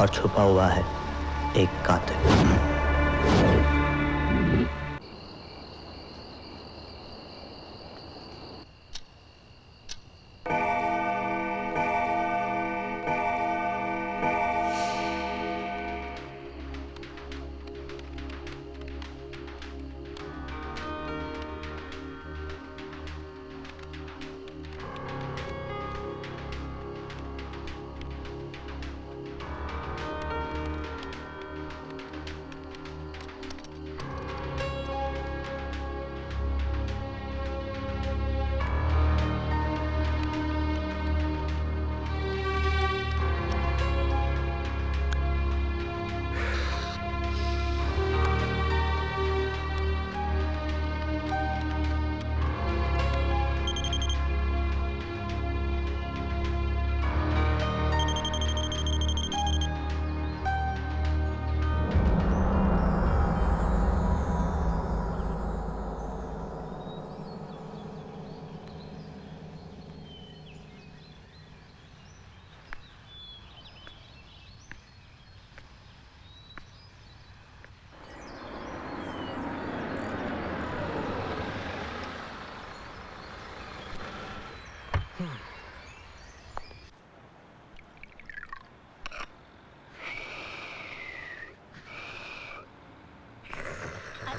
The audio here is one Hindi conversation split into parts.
और छुपा हुआ है एक कातिल।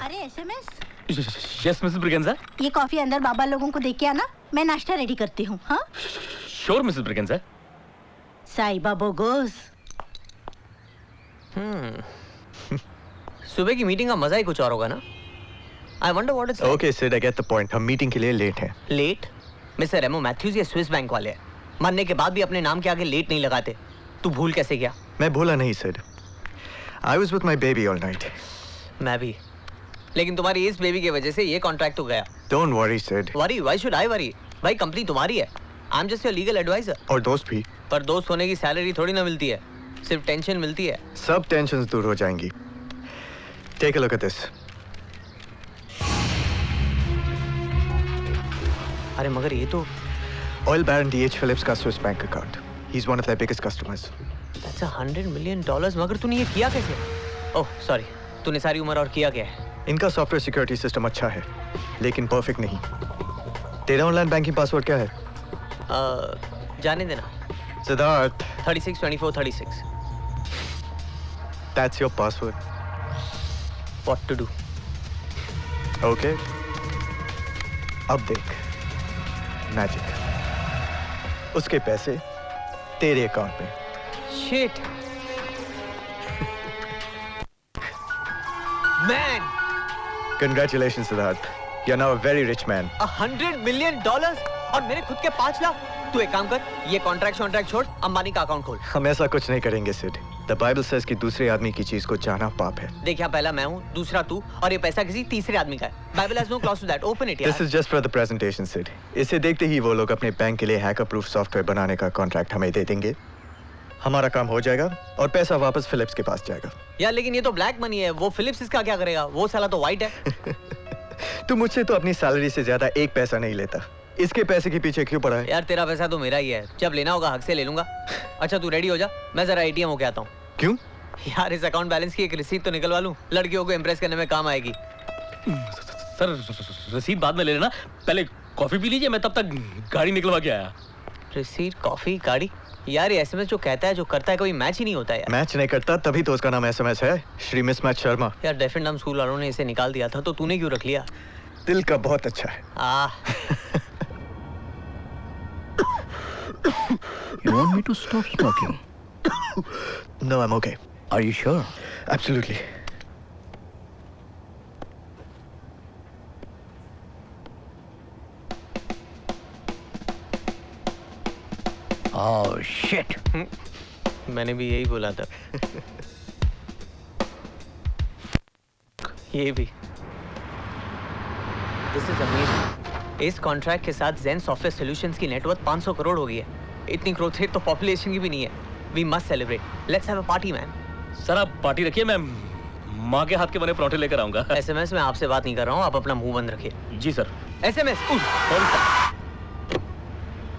अरे एसएमएस? Yes Mrs Braganza. ये कॉफी अंदर बाबा लोगों को दे के आना, मैं नाश्ता रेडी करती हूँ। हाँ श्योर मिसेस ब्रिगेंजा। साई बाबो गोज। सुबह की मीटिंग का मजा ही कुछ और होगा ना। I wonder what it's like. Okay, Sid, I get the point. हम मीटिंग के लिए लेट हैं। लेट? मिस्टर रेमो मैथ्यूज ये स्विस बैंक वाले हैं। मरने के बाद भी अपने नाम के आगे लेट नहीं लगाते। तू भूल कैसे गया? मैं भूला नहीं Sid. I was with my baby all night. मैं भी। लेकिन तुम्हारी इस बेबी की वजह से ये कॉन्ट्रैक्ट तो गया। Don't worry Sid. Worry? Why should I worry? भाई कंपनी तुम्हारी है। I'm just your legal advisor. और दोस्त भी। पर दोस्त होने की सैलरी थोड़ी ना मिलती है, सिर्फ टेंशन मिलती है। सब टेंशन्स दूर हो जाएंगी। Take a look at this. अरे मगर ये तो Oil Baron D.H. Phillips का Swiss bank account. He's one of their biggest customers. That's $100 million. मगर तूने ये किया कैसे? ओह सॉरी, तूने सारी उम्र और किया क्या है? इनका सॉफ्टवेयर सिक्योरिटी सिस्टम अच्छा है, लेकिन परफेक्ट नहीं। तेरा ऑनलाइन बैंकिंग पासवर्ड क्या है? जाने देना। Siddharth. 362436. That's your password. What to do? Okay. अब देख, मैजिक। उसके पैसे तेरे अकाउंट में। Shit. Man. Congratulations, Siddharth. You're now a very rich man. $100 million और मेरे खुद के 5 लाख। तू एक काम कर, ये कॉन्ट्रैक्ट छोड़, अंबानी का अकाउंट खोल। हम ऐसा कुछ नहीं करेंगे सिड। The Bible says कि दूसरे आदमी की चीज को चाहना पाप है। देख यहाँ पहला मैं हूँ, दूसरा तू, और ये पैसा किसी तीसरे आदमी का है। Bible has no clause to that. Open it यार। This is just for the presentation, Sid. इसे देखते ही वो लोग अपने बैंक के लिए हैकर प्रूफ सॉफ्टवेयर बनाने का कॉन्ट्रैक्ट हमें दे देंगे। हमारा काम हो जाएगा और पैसा वापस फिलिप्स के पास जाएगा। यार लेकिन ये तो ब्लैक मनी है, वो फिलिप्स इसका क्या करेगा? वो साला तो व्हाइट है। तू मुझसे तो अपनी सैलरी से ज्यादा एक पैसा नहीं लेता, इसके पैसे के पीछे क्यों पड़ा है? यार तेरा पैसा तो मेरा ही है, जब लेना होगा हक से ले लूंगा। अच्छा तू रेडी हो जा, मैं जरा एटीएम होके आता हूँ। क्यों? यार इस अकाउंट बैलेंस की एक रिसीट तो निकलवा लूं, लड़कियों को इम्प्रेस करने में काम आएगी। सर रिसीट बाद में ले लेना, पहले कॉफी पी लीजिए, मैं तब तक गाड़ी निकलवा के आया। रिसीट, कॉफी, गाड़ी? यार ये एसएमएस जो कहता है जो करता है कोई मैच ही नहीं होता यार। मैच नहीं करता तभी तो उसका नाम एसएमएस है, श्री मिसमैच शर्मा। यार डेफिन नाम स्कूल वालों ने इसे निकाल दिया था, तो तूने क्यों रख लिया? दिल का बहुत अच्छा है। You want me to stop smoking? No, I'm okay. Are you sure? Absolutely. Oh shit! मैंने भी यही बोला था। ये भी। This is amazing. इस कॉन्ट्रैक्ट के साथ ज़ेन सॉफ्टवेयर सॉल्यूशंस की नेटवर्थ 500 करोड़ हो गई है। इतनी ग्रोथ रेट तो पॉपुलेशन की भी नहीं है। We must celebrate. Let's have a party, man. Sir आप पार्टी रखिए, मैं माँ के हाथ के बने पराठे लेकर आऊंगा। एसएमएस में आपसे बात नहीं कर रहा हूँ, आप अपना मुंह बंद रखिए। जी सर। एसएमएस।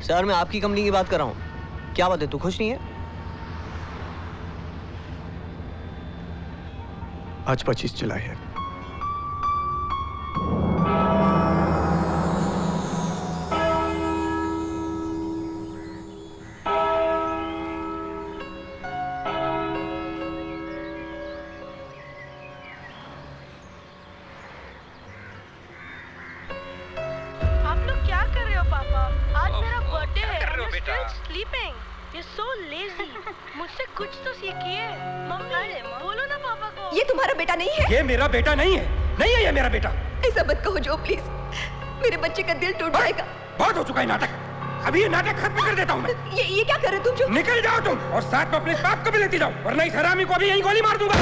सर मैं आपकी कंपनी की बात कर रहा हूँ। क्या बात है, तू खुश नहीं है? आज 25 जुलाई है। आप लोग क्या कर रहे हो पापा? आज मेरा बर्थडे है। I'm still sleeping. You're so lazy. मुझसे कुछ तो सीखिए। मम्मी, बोलो ना पापा को। ये तुम्हारा बेटा नहीं है। ये मेरा बेटा नहीं है, नहीं है ये मेरा बेटा। ऐसा मत कहो जो, प्लीज। मेरे बच्चे का दिल टूट जाएगा। बहुत हो चुका है नाटक। अभी ये नाटक खत्म कर देता हूँ मैं। ये क्या कर रहे हो तुम? जो निकल जाओ तुम और साथ में अपने बाप को भी लेती जाओ, वरना इस हरामी को अभी यहीं गोली मार दूंगा।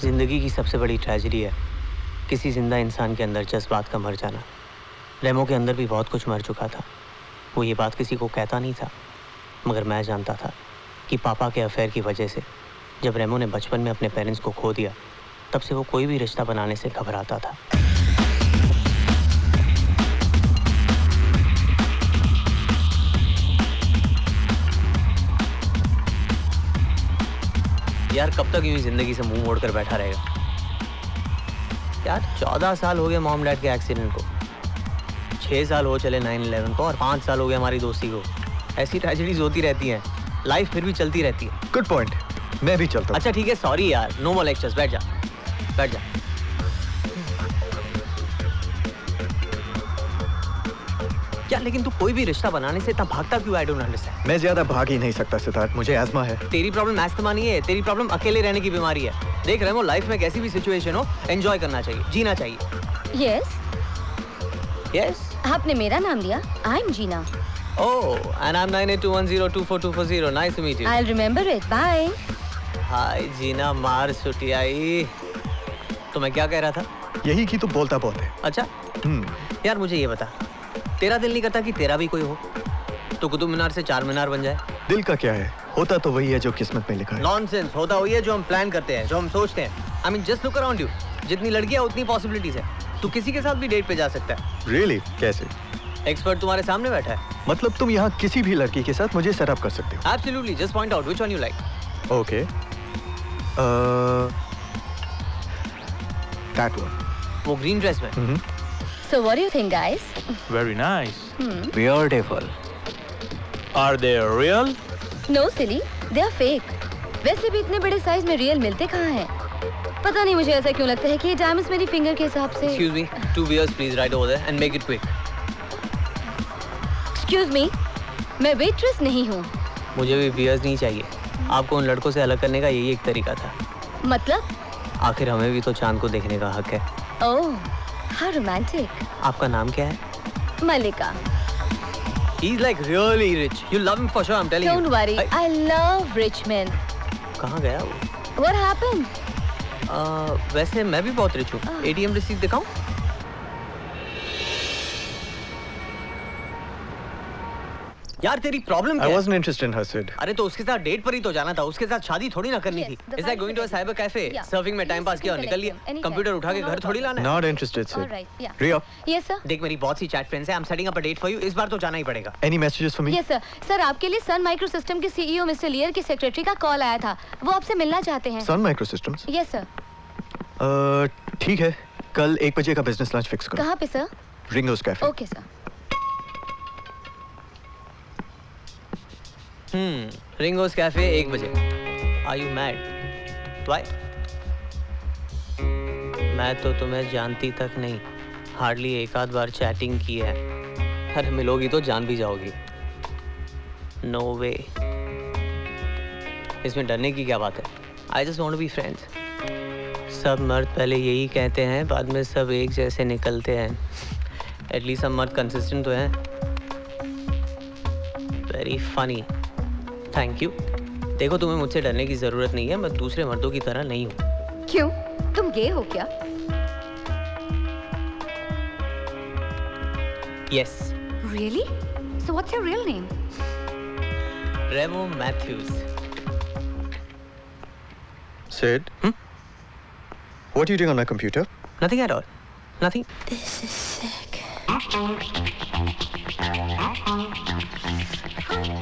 जिंदगी की सबसे बड़ी ट्रेजेडी है किसी जिंदा इंसान के अंदर जज्बात का मर जाना। रेमो के अंदर भी बहुत कुछ मर चुका था। वो ये बात किसी को कहता नहीं था, मगर मैं जानता था कि पापा के अफेयर की वजह से जब रेमो ने बचपन में अपने पेरेंट्स को खो दिया, तब से वो कोई भी रिश्ता बनाने से घबराता था। यार कब तक यूं ही जिंदगी से मुंह मोड़ कर बैठा रहेगा? यार 14 साल हो गए मॉम डैड के एक्सीडेंट को, 6 साल हो चले 9/11 को, और 5 साल हो गए हमारी दोस्ती को। ऐसी ट्रेजेडीज होती रहती हैं, लाइफ फिर भी चलती रहती है। गुड पॉइंट, मैं भी चलता हूँ। अच्छा ठीक है, सॉरी यार, नो मोर लेक्चर्स, बैठ जा बैठ जा। क्या लेकिन तू कोई भी रिश्ता बनाने से इतना भागता क्यों? I don't understand. मैं ज्यादा भाग ही नहीं सकता सिद्धार्थ, मुझे एस्मा है। तेरी प्रॉब्लम एस्थमा नहीं है, तेरी प्रॉब्लम अकेले रहने की बीमारी है। देख रेमो, लाइफ में कैसी भी सिचुएशन हो, एंजॉय करना चाहिए, जीना चाहिए। Yes, yes. आपने मेरा नाम लिया। I am Gina. Oh, and I'm 9821024240. Nice to meet you. I'll remember it. Bye. हाय जीना मार सुटियाई। तो मैं क्या कह रहा था? यही कि तू बोलता बहुत है। अच्छा यार मुझे ये बता, तेरा दिल नहीं करता कि तेरा भी कोई हो तो कुतुब मीनार से 4 मीनार बन जाए? दिल का क्या है, होता तो वही है जो किस्मत में लिखा है। नॉनसेंस, होता वही है जो हम प्लान करते हैं, जो हम सोचते हैं। I mean just look around you, जितनी लड़कियां उतनी पॉसिबिलिटीज है। तू किसी के साथ भी डेट पे जा सकता है। रियली? कैसे? एक्सपर्ट तुम्हारे सामने बैठा है। मतलब तुम यहाँ किसी भी लड़की के साथ मुझे सेटअप कर सकते हो? Absolutely, just point out which one you like. Okay, that one. वो ग्रीन ड्रेस में। So what do you think, guys? Very nice. Beautiful. Are they real? No, silly. They are fake. वैसे भी इतने बड़े साइज में रियल मिलते कहाँ हैं? पता नहीं मुझे ऐसा क्यों लगता है कि ये डायमंड्स मेरी फिंगर के हिसाब से। Excuse me, 2 beers please right over there and make it quick. Excuse me, मैं वेट्रेस नहीं हूँ। मुझे भी बियर्स नहीं चाहिए। आपको उन लड़कों से अलग करने का यही एक तरीका था। मतलब? आखिर हमें भी तो चांद को देखने का हक है। ओह, how romantic. आपका नाम क्या है? मलिका। He's like really rich. You love him for sure, I'm telling you. Don't worry, I love rich men. कहाँ गया वो? What happened? वैसे मैं भी बहुत रिच हूँ। ATM रिसीट दिखाऊं? यार तेरी प्रॉब्लम क्या I है? wasn't interested in her, Sid. अरे तो उसके साथ डेट पर ही तो जाना था, उसके साथ शादी थोड़ी ना करनी Yes, थी। the Is like going to a cyber cafe, surfing में टाइम पास किया और निकल लिया। कंप्यूटर उठा के घर थोड़ी लाना है। Not interested, Sid. All right, yeah. Ria, Yes, sir. देख मेरी बहुत सी चैट फ्रेंड्स हैं, I'm setting up a date for you। इस बार तो जाना ही पड़ेगा। any messages for me? Yes, sir. Sir आपके लिए सन माइक्रो सिस्टम के सीईओ मिस्टर लियर की सेक्रेटरी का कॉल आया था। वो आपसे मिलना चाहते हैं। Sun Microsystems? Yes, sir. ठीक है, कल 1 बजे का बिजनेस लंच फिक्स करो। कहाँ पे sir? Ringo's cafe. Okay, sir. Ringo's cafe 1 बजे। Are you mad? Why? मैं तो तुम्हें जानती तक नहीं, हार्डली एक आध बार चैटिंग की है। अरे मिलोगी तो जान भी जाओगी। नो वे। इसमें डरने की क्या बात है? I just want to be friends. सब मर्द पहले यही कहते हैं, बाद में सब एक जैसे निकलते हैं। एटलीस्ट सब मर्द कंसिस्टेंट तो हैं। Very funny. Thank you. देखो तुम्हें मुझसे डरने की जरूरत नहीं है, मैं दूसरे मर्दों की तरह नहीं हूँ। क्यों? तुम गे हो क्या? Yes. Really? So what's your real name? Remo Matthews. Sid? What are you doing on my computer? Nothing at all. Nothing. This is sick.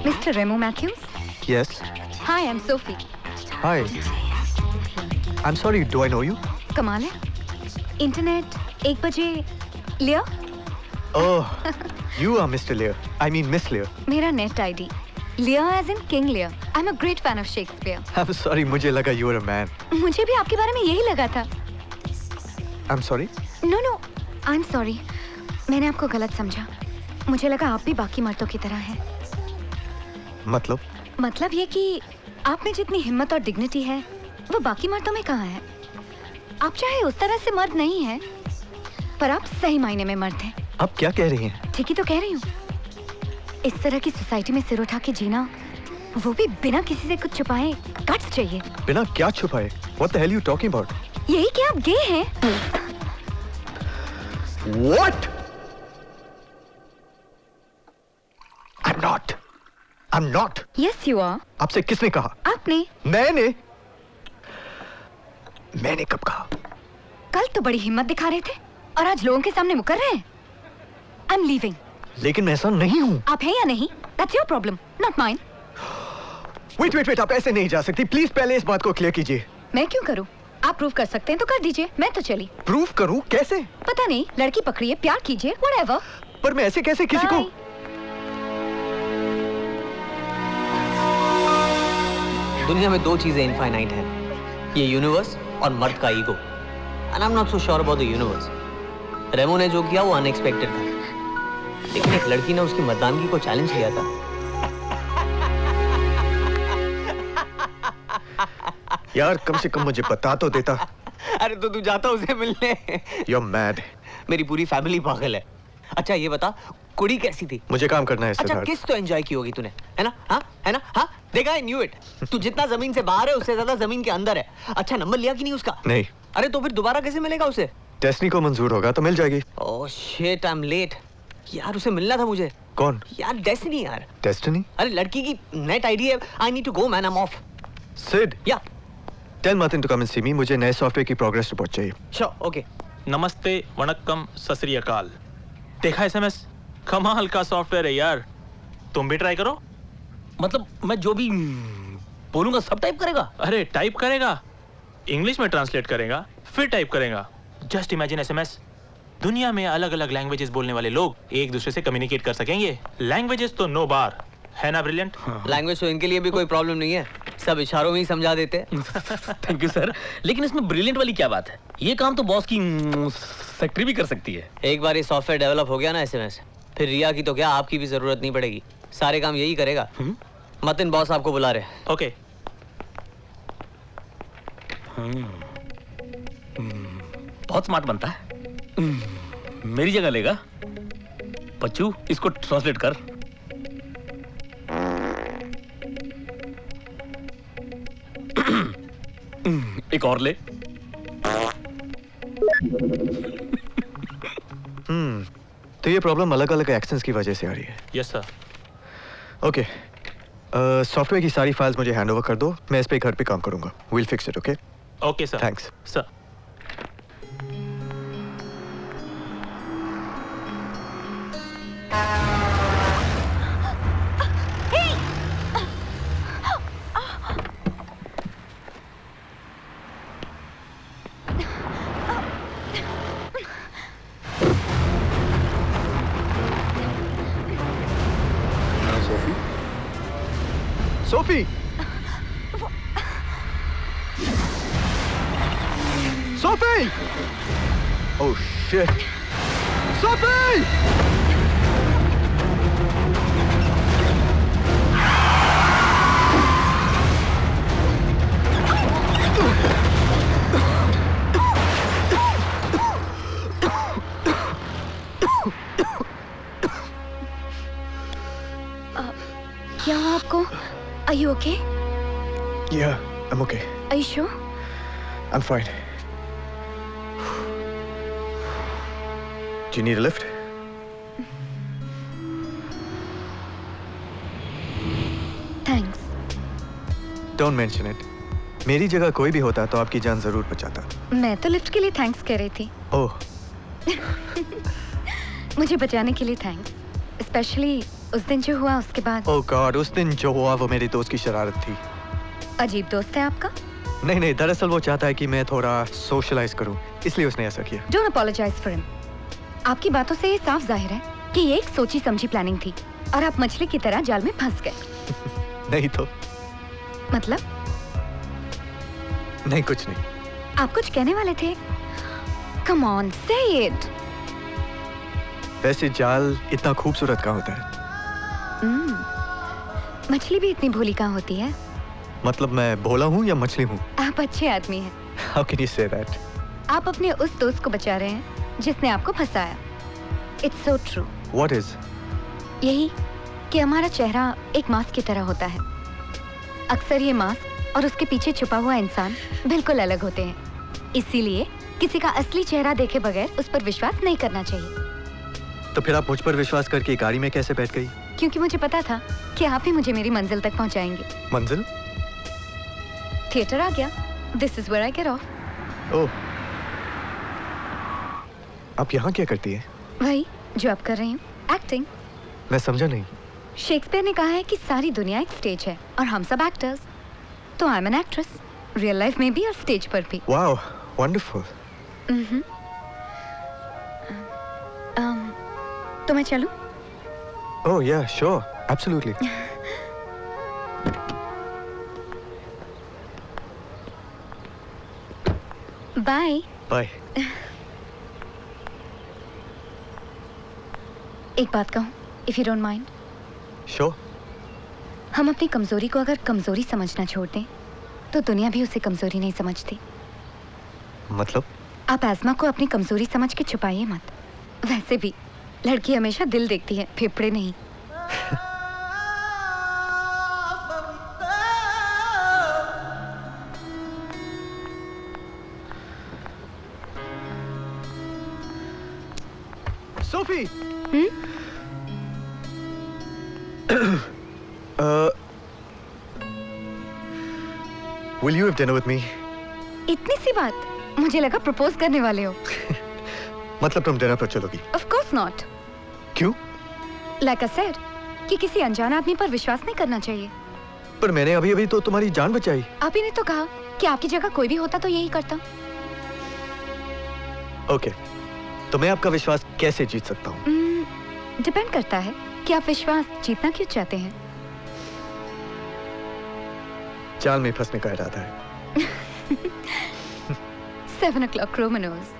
Mr. Remo Matthews? Yes. Hi, I'm Sophie. Hi. I'm sorry, do I know you? कमाल है इंटरनेट 1 बजे लिया Oh, you are Mr. Lear. I mean Miss Lear. मेरा नेट आईडी लिया एज इन किंग लिया I am a great fan of Shakespeare I'm sorry, मुझे लगा you were a man. मुझे भी आपके बारे में यही लगा था I'm sorry. No no I am sorry मैंने आपको गलत समझा मुझे लगा आप भी बाकी मर्दों की तरह हैं मतलब ये कि आप में जितनी हिम्मत और डिग्निटी है वो बाकी मर्दों में कहाँ है आप चाहे उस तरह से मर्द नहीं हैं पर आप सही मायने में मर्द हैं आप क्या कह रही हैं? ठीक ही तो कह रही हूँ इस तरह की सोसाइटी में सिर उठा के जीना वो भी बिना किसी से कुछ छुपाए गट्स चाहिए बिना क्या छुपाए? What the hell you talking about? यही कि आप गे हैं What? I'm not. Yes, you are. आपसे किसने कहा? आपने मैंने कब कहा? कल तो बड़ी हिम्मत दिखा रहे थे और आज लोगों के सामने मुकर रहे हैं I'm leaving. लेकिन मैं ऐसा नहीं हूँ। आप हैं या नहीं? That's your problem, not mine. Wait, आप ऐसे नहीं जा सकती। प्लीज पहले इस बात को क्लियर कीजिए। मैं क्यों करूँ? आप प्रूव कर सकते हैं तो कर दीजिए, मैं तो चली। प्रूव करूँ? कैसे? पता नहीं, लड़की पकड़िए, प्यार कीजिए, whatever. पर मैं ऐसे कैसे किसी को? दुनिया में 2 चीजें इनफाइनाइट हैं, ये यूनिवर्स और मर्द का ego. And I am not so sure about the universe. Remo ने जो किया वो अनएक्सपेक्टेड था, लेकिन एक लड़की ने उसकी मर्दानगी को चैलेंज किया था। यार कम से कम मुझे बता तो देता। अरे तो तू जाता उसे मिलने। You're mad. मेरी पूरी फैमिली पागल है। अच्छा ये बता, कुड़ी कैसी थी? मुझे काम करना है। अच्छा किस तो एंजॉय की होगी तूने, है ना? हाँ है ना? हाँ देखा, I knew it. तू जितना जमीन से बाहर है उससे ज्यादा जमीन के अंदर है। अच्छा नंबर लिया कि नहीं उसका? नहीं। अरे तो फिर दोबारा कैसे मिलेगा उसे? डेस्टिनी को मंजूर होगा तो मिल जाएगी। Oh shit, I am late. यार उसे मिलना था मुझे। कौन? यार डेस्टिनी यार। डेस्टिनी? अरे लड़की की नेट आईडी है। I need to go man, I am off. Sid? या tell Martin to come and see me. मुझे नए सॉफ्टवेयर की प्रोग्रेस रिपोर्ट चाहिए। Sure, okay. नमस्ते, वणक्कम, सत श्री अकाल। देखा एसएमएस? कमाल का सॉफ्टवेयर है यार, तुम भी ट्राई करो। मतलब मैं जो भी बोलूंगा सब टाइप करेगा? अरे टाइप करेगा, इंग्लिश में ट्रांसलेट करेगा, फिर टाइप करेगा। जस्ट इमेजिन एसएमएस, दुनिया में अलग अलग लैंग्वेजेस बोलने वाले लोग एक दूसरे से कम्युनिकेट कर सकेंगे। लैंग्वेजेस तो नो बार, है ना ब्रिलियंट? लैंग्वेज तो इनके लिए भी कोई प्रॉब्लम नहीं है, सब इशारों में ही समझा देते। थैंक यू सर, लेकिन इसमें ब्रिलियंट वाली क्या बात है? ये काम तो बॉस की सेक्रेटरी भी कर सकती है। एक बार ये सॉफ्टवेयर डेवलप हो गया ना एसएमएस, फिर रिया की तो क्या आपकी भी जरूरत नहीं पड़ेगी, सारे काम यही करेगा। मतिन बॉस आपको बुला रहे। ओके। बहुत स्मार्ट बनता है, मेरी जगह लेगा। बच्चू इसको ट्रांसलेट कर। एक और ले। तो ये प्रॉब्लम अलग अलग एक्शंस की वजह से आ रही है। Yes sir. ओके, सॉफ्टवेयर की सारी फाइल्स मुझे हैंड ओवर कर दो, मैं इस पे घर पे काम करूंगा। Will fix it. Okay okay sir. Thanks sir. Sophie, Sophie! Oh shit! Sophie! क्या हुआ आपको? Are you okay? Yeah, I'm okay. Are you sure? I'm fine. Do you need a lift? Thanks. Don't mention it. मेरी जगह कोई भी होता तो आपकी जान जरूर बचाता। मैं तो लिफ्ट के लिए थैंक्स कह रही थी। ओह। मुझे बचाने के लिए थैंक्स, स्पेशली उस दिन जो हुआ उसके बाद। ओह गॉड, उस दिन जो हुआ वो मेरे दोस्त की शरारत थी। अजीब दोस्त है आपका। नहीं, दरअसल वो चाहता है कि मैं थोड़ा सोशलाइज करूं, इसलिए उसने ऐसा किया। Don't apologise for him. आपकी बातों से ये साफ जाहिर है कि ये एक सोची समझी प्लानिंग थी और आप मछली की तरह जाल में फंस गए। नहीं तो मतलब? नहीं, कुछ नहीं। आप कुछ कहने वाले थे? कम ऑन, से इट। वैसे जाल इतना खूबसूरत कहाँ होता है? मछली भी इतनी भोली कहाँ होती है? मतलब मैं भोला हूँ या मछली हूँ? आप अच्छे आदमी हैं। How can you say that? आप अपने उस दोस्त को बचा रहे हैं जिसने आपको फंसाया। It's so true। What is? यही कि हमारा चेहरा एक मास्क की तरह होता है। अक्सर ये मास्क और उसके पीछे छुपा हुआ इंसान बिल्कुल अलग होते हैं। इसीलिए किसी का असली चेहरा देखे बगैर उस पर विश्वास नहीं करना चाहिए। तो फिर आप मुझ पर विश्वास करके गाड़ी में कैसे बैठ गई? क्योंकि मुझे पता था कि आप ही मुझे मेरी मंजिल तक पहुंचाएंगे। मंजिल? थिएटर आ गया। This is where I get off। ओह, आप यहाँ क्या करती हैं? वही जो आप कर रही हूँ, एक्टिंग। मैं समझा नहीं। शेक्सपियर ने कहा है कि सारी दुनिया एक स्टेज है और हम सब एक्टर्स। तो I am an actress, real life में भी और स्टेज पर भी। Wow, wonderful. तो मैं चलूं? ओह या, श्योर, एब्सोल्युटली। बाय। बाय। एक बात कहूं, if you don't mind. Sure. हम अपनी कमजोरी को अगर कमजोरी समझना छोड़ दें तो दुनिया भी उसे कमजोरी नहीं समझती। मतलब? आप एस्मा को अपनी कमजोरी समझ के छुपाइए मत। वैसे भी लड़की हमेशा दिल देखती है, फेफड़े नहीं। Sophie. Will you have dinner with me? इतनी सी बात? मुझे लगा प्रपोज करने वाले हो। मतलब तुम डिनर पर चलोगी? Of course not। क्यों? Like I said, कि किसी अनजान आदमी पर विश्वास नहीं करना चाहिए। पर मैंने अभी तो तुम्हारी जान बचाई। आप ही ने तो कहा कि आपकी जगह कोई भी होता तो यही करता। ओके, तो मैं आपका विश्वास कैसे जीत सकता हूँ? डिपेंड करता है कि आप विश्वास जीतना क्यों चाहते हैं। जाल में फंसने का इरादा है। 7 o'clock Romanos।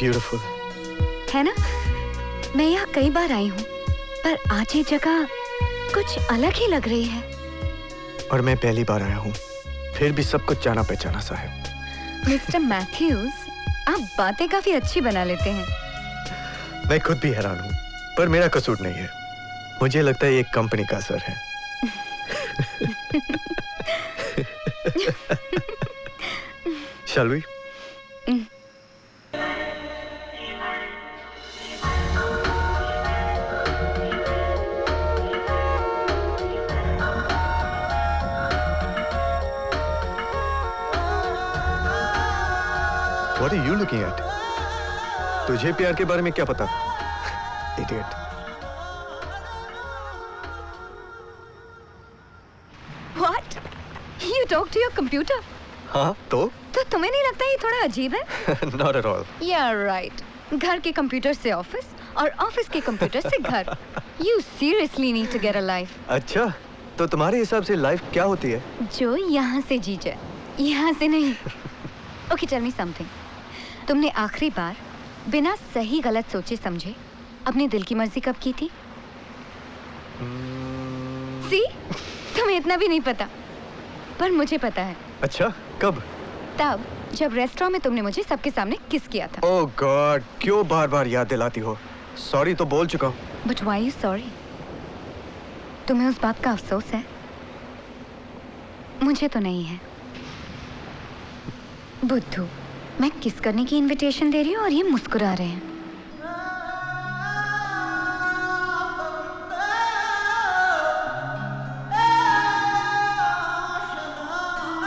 ब्यूटीफुल है ना? मैं यहाँ कई बार आई हूँ, पर आज ये जगह कुछ अलग ही लग रही है। और मैं पहली बार आया हूँ, फिर भी सब कुछ जाना पहचाना सा है। मिस्टर मैथ्यूज, आप बातें काफी अच्छी बना लेते हैं। मैं खुद भी हैरान हूँ, पर मेरा कसूर नहीं है। मुझे लगता है ये कंपनी का असर है। Shall we? What are you looking at? तुझे प्यार के बारे में क्या पता? Idiot. What? You talk to your computer? हाँ, तो तुम्हें नहीं लगता ये थोड़ा अजीब है? Not at all. Yeah, right. घर के कंप्यूटर से ऑफिस और ऑफिस के कंप्यूटर से घर। You seriously need to get a life. अच्छा, तो तुम्हारे हिसाब से लाइफ क्या होती है? जो यहाँ से जी जाए, यहाँ से नहीं। Okay, tell me something. तुमने आखिरी बार बिना सही गलत सोचे समझे अपने दिल की मर्जी कब की थी? See? तुम्हें इतना भी नहीं पता, पर मुझे पता है। अच्छा, कब? तब जब रेस्टोरेंट में तुमने मुझे सबके सामने किस किया था। ओह गॉड, क्यों बार बार याद दिलाती हो? सॉरी तो बोल चुका हूँ। But why you sorry? तुम्हें उस बात का अफसोस है? मुझे तो नहीं है। बुद्धू, मैं किस करने की इनविटेशन दे रही हूँ और ये मुस्कुरा रहे हैं।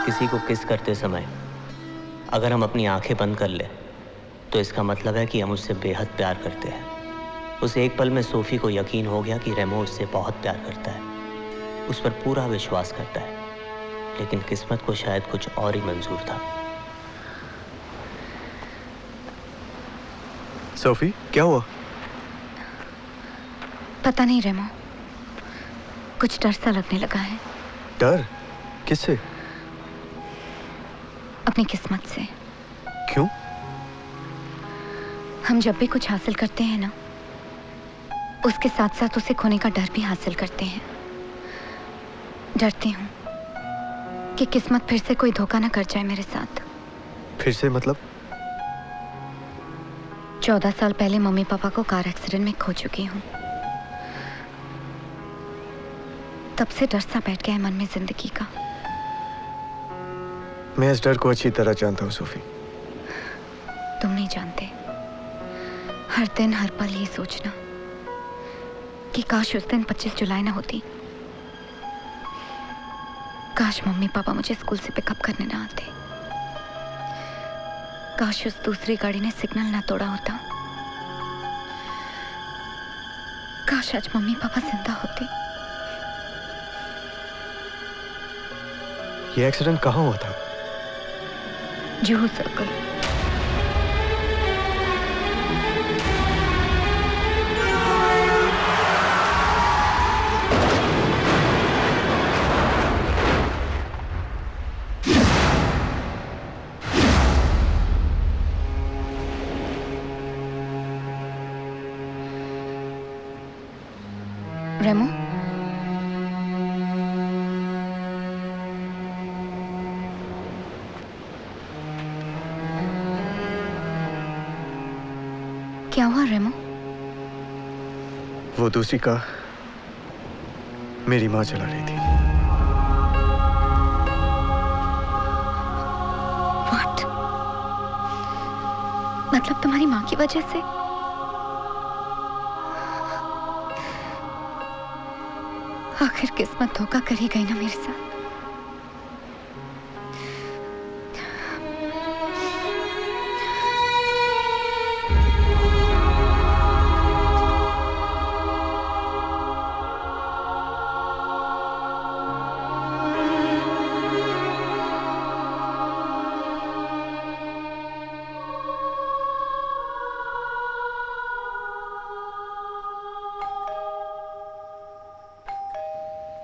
किसी को किस करते समय अगर हम अपनी आंखें बंद कर ले तो इसका मतलब है कि हम उससे बेहद प्यार करते हैं। उस एक पल में सोफी को यकीन हो गया कि रेमो उससे बहुत प्यार करता है, उस पर पूरा विश्वास करता है, लेकिन किस्मत को शायद कुछ और ही मंजूर था। सोफी, क्या हुआ? पता नहीं रेमो, कुछ डर सा लगने लगा है। डर? किससे? अपनी किस्मत से। क्यों? हम जब भी कुछ हासिल करते हैं ना, उसके साथ साथ उसे खोने का डर भी हासिल करते हैं। डरती हूँ कि किस्मत फिर से कोई धोखा ना कर जाए मेरे साथ। फिर से मतलब? 14 साल पहले मम्मी पापा को कार एक्सीडेंट में खो चुकी हूँ। तब से डर सा बैठ गया है मन में जिंदगी का। मैं इस डर को अच्छी तरह जानता हूँ सोफी। तुम नहीं जानते। हर दिन हर पल ये सोचना कि काश उस दिन 25 जुलाई ना होती। काश मम्मी पापा मुझे स्कूल से पिकअप करने ना आते। काश उस दूसरी गाड़ी ने सिग्नल ना तोड़ा होता। काश आज मम्मी पापा जिंदा होते। ये एक्सीडेंट कहाँ हुआ था? जुहू सर्कल। रेमो, क्या हुआ रेमो? वो दूसरी कार मेरी माँ चला रही थी। What? मतलब तुम्हारी माँ की वजह से? आखिर किस्मत धोखा कर ही गई ना मेरे साथ।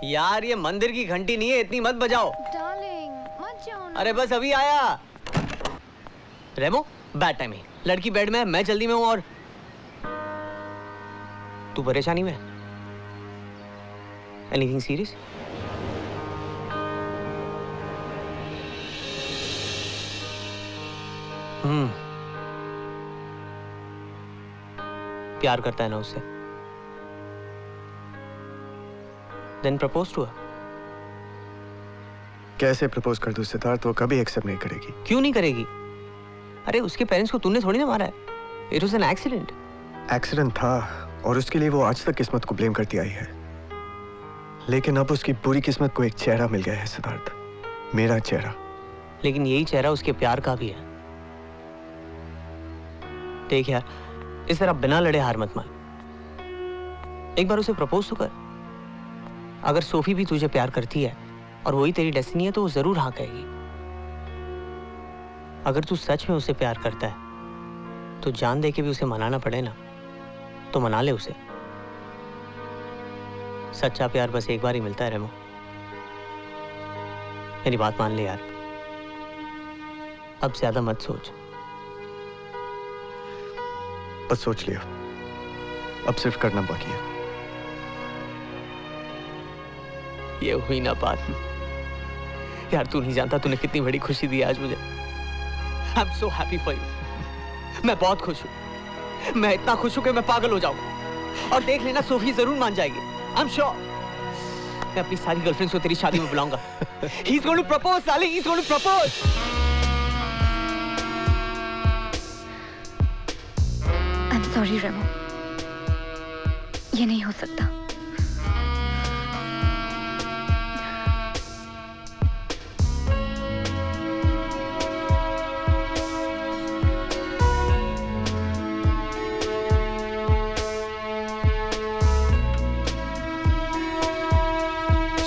यार ये मंदिर की घंटी नहीं है, इतनी मत बजाओ। डार्लिंग, मत जाओ ना। अरे बस अभी आया। रेमो, बैड टाइम है। लड़की बेड में है, मैं जल्दी में हूँ। और तू परेशानी में? Anything serious? प्यार करता है ना उससे? Then propose to her. कैसे प्रपोज कर दूं सिद्धार्थ? वो कभी एक्सेप्ट नहीं करेगी। क्यों नहीं करेगी? अरे उसके पेरेंट्स को तूने थोड़ी ना मारा है। It was an accident. Accident था और उसके लिए वो आज तक किस्मत को ब्लेम करती आई है। लेकिन अब उसकी बुरी किस्मत को एक चेहरा मिल गया है सिद्धार्थ, मेरा चेहरा। लेकिन यही चेहरा उसके प्यार का भी है। देख यार, इस तरह बिना लड़े हार मत मान। एक बार उसे प्रपोज तो कर। अगर सोफी भी तुझे प्यार करती है और वही तेरी डेस्टिनी है तो वो जरूर हाँ कहेगी। अगर तू सच में उसे प्यार करता है तो जान दे के भी उसे मनाना पड़े ना, तो मना ले उसे। सच्चा प्यार बस एक बार ही मिलता है रेमो। मेरी बात मान ले यार, अब ज्यादा मत सोच। बस सोच लिया, अब सिर्फ करना बाकी है। ये हुई ना बात। यार तू नहीं जानता तूने कितनी बड़ी खुशी दी आज मुझे। I'm so happy for you. मैं बहुत खुश हूँ. मैं इतना खुश हूँ कि मैं पागल हो जाऊंगा. और देख लेना, सोफी जरूर मान जाएगी. I'm sure. मैं अपनी सारी गर्लफ्रेंड्स को तेरी शादी में बुलाऊंगा. He's going to propose, darling. He's going to propose. I'm sorry, रेमो. ये नहीं हो सकता.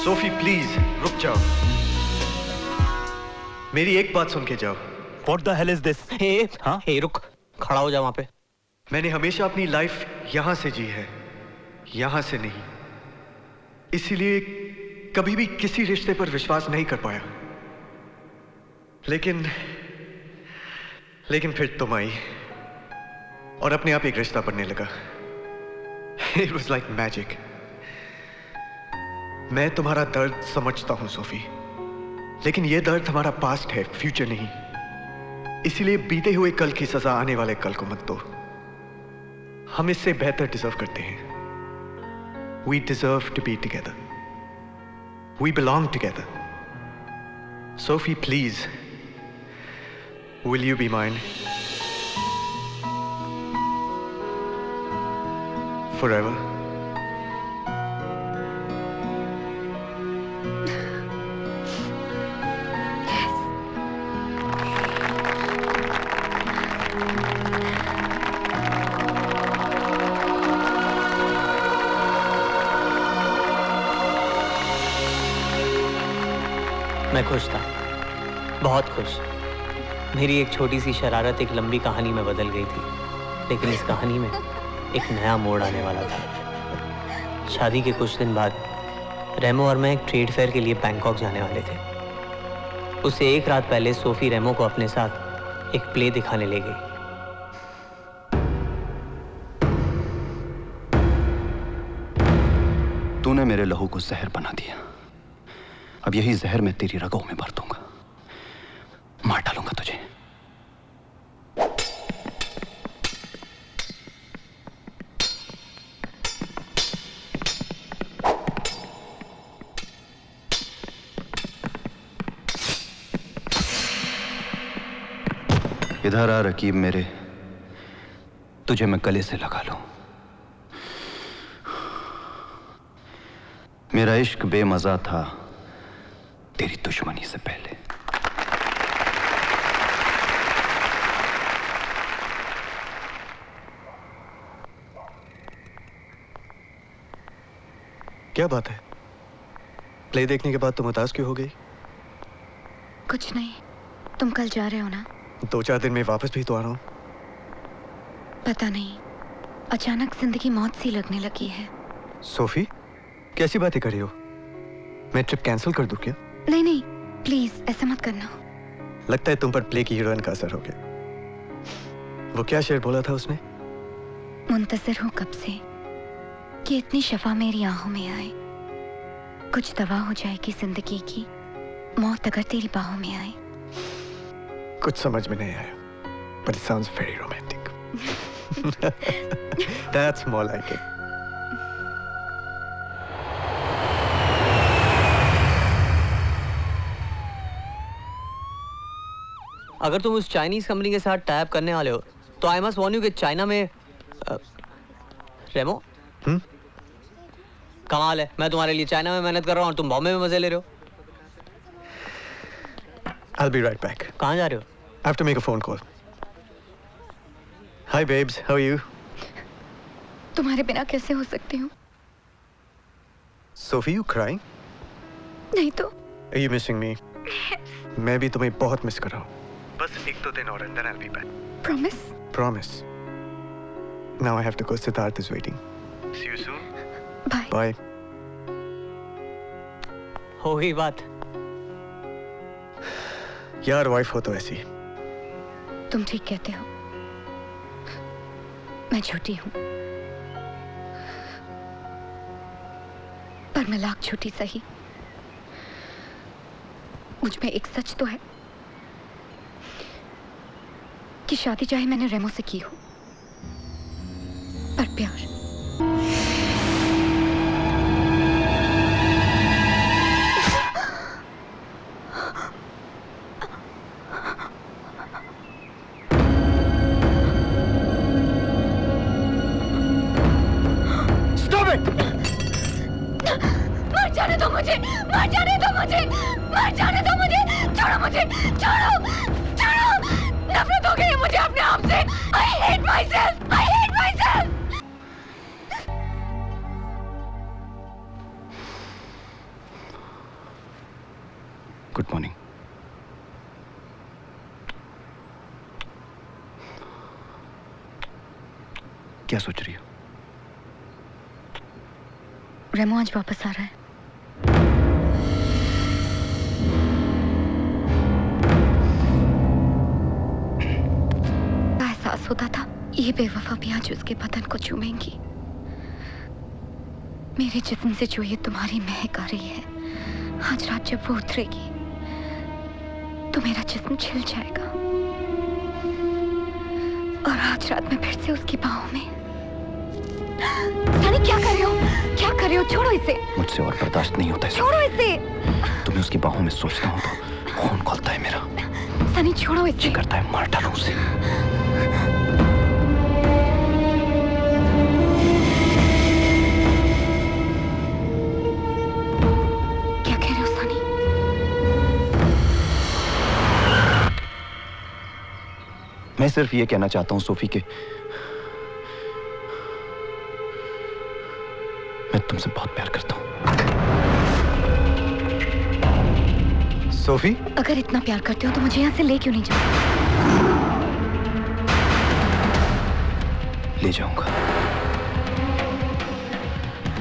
सोफी प्लीज रुक जाओ. मेरी एक बात सुन के जाओ. What the hell is this? हे रुक, खड़ा हो जा वहां पे. मैंने हमेशा अपनी लाइफ यहां से जी है, यहां से नहीं. इसीलिए कभी भी किसी रिश्ते पर विश्वास नहीं कर पाया. लेकिन फिर तुम आई और अपने आप एक रिश्ता बनने लगा. It was like magic. मैं तुम्हारा दर्द समझता हूं सोफी, लेकिन यह दर्द हमारा पास्ट है, फ्यूचर नहीं. इसीलिए बीते हुए कल की सजा आने वाले कल को मत दो. हम इससे बेहतर डिजर्व करते हैं. We deserve to be together. We belong together. Sophie, please, will you be mine? Forever. मैं खुश था, बहुत खुश. मेरी एक छोटी सी शरारत एक लंबी कहानी में बदल गई थी, लेकिन इस कहानी में एक नया मोड़ आने वाला था. शादी के कुछ दिन बाद रेमो और मैं एक ट्रेड फेयर के लिए बैंकॉक जाने वाले थे. उससे एक रात पहले सोफी रेमो को अपने साथ एक प्ले दिखाने ले गई. तूने मेरे लहू को जहर बना दिया. अब यही जहर मैं तेरी रगों में भर दूंगा. मार डालूंगा तुझे. इधर आ रकीब मेरे, तुझे मैं गले से लगा लूं. मेरा इश्क बेमजा था तेरी दुश्मनी से पहले. क्या बात है? प्ले देखने के बाद तुम उदास क्यों हो गई? कुछ नहीं. तुम कल जा रहे हो ना? 2-4 दिन में वापस भी तो आ रहा हूं. पता नहीं, अचानक जिंदगी मौत सी लगने लगी है. सोफी, कैसी बातें कर रही हो? मैं ट्रिप कैंसिल कर दूं क्या? नहीं नहीं, प्लीज ऐसा मत करना. लगता है तुम पर प्ले की हीरोइन का असर हो गया. वो क्या शेर बोला था उसने? मुंतज़िर हूँ कब से कि इतनी शफा मेरी आंखों में आए. कुछ दवा हो जाएगी जिंदगी की, मौत अगर तेरी बाहों में आए. कुछ समझ में नहीं आया, but it sounds very romantic. That's more like it. अगर तुम उस चाइनीज कंपनी के साथ टाइप करने वाले हो तो आई मस्ट वार्न यू कि चाइना में रेमो कमाल है. मैं तुम्हारे लिए चाइना में मेहनत कर रहा हूँ और तुम बॉम्बे में मजे ले रहे हो. I'll be right back. कहाँ जा रहे हो? I have to make a phone call. Hi babes, how are you? तुम्हारे बिना कैसे हो सकती हूँ? Sophie, you crying? नहीं तो. Are you missing me? मैं भी तुम्हें बहुत मिस कर रहा हूँ. बस 1-2 दिन और and then I'll be back. Promise? Promise. Now I have to go. Siddharth is waiting. See you soon. Bye. Bye. हो गई बात. यार वाइफ हो तो ऐसी. तुम ठीक कहते हो. मैं झूठी हूँ, पर मैं लाख झूठी सही. मुझ में एक सच तो है. कि शादी चाहे मैंने रेमो से की हो, पर प्यार मर जाने दो मुझे, मर जाने दो मुझे, मर जाने दो मुझे, छोड़ो मुझे, छोड़ो, छोड़ो, नफरत हो गई है मुझे अपने आप से। I hate myself, I hate myself। Good morning. क्या सोच रही हो? रेमो आज वापस आ रहा है। एहसास होता था ये बेवफा भी आज उसके बदन को चूमेंगी। मेरे जिस्म से जो ये तुम्हारी महक आ रही है, आज रात जब वो उतरेगी तो मेरा जिस्म छिल जाएगा और आज रात में फिर से उसकी बाहों में। सनी क्या कर रहे हो? क्या कर रहे हो? छोड़ो इसे। मुझसे और बर्दाश्त नहीं होता है। छोड़ो इसे। तुम्हें उसकी बाहों में सोचता हूँ तो खून खौलता है मेरा। सनी छोड़ो इसे। जी करता है मार डालूं उसे। क्या कह रहे हो सनी? मैं सिर्फ ये कहना चाहता हूँ सोफी के मैं तुमसे बहुत प्यार करता हूँ। सोफी, अगर इतना प्यार करते हो तो मुझे यहाँ से ले क्यों नहीं जाते? ले जाऊंगा,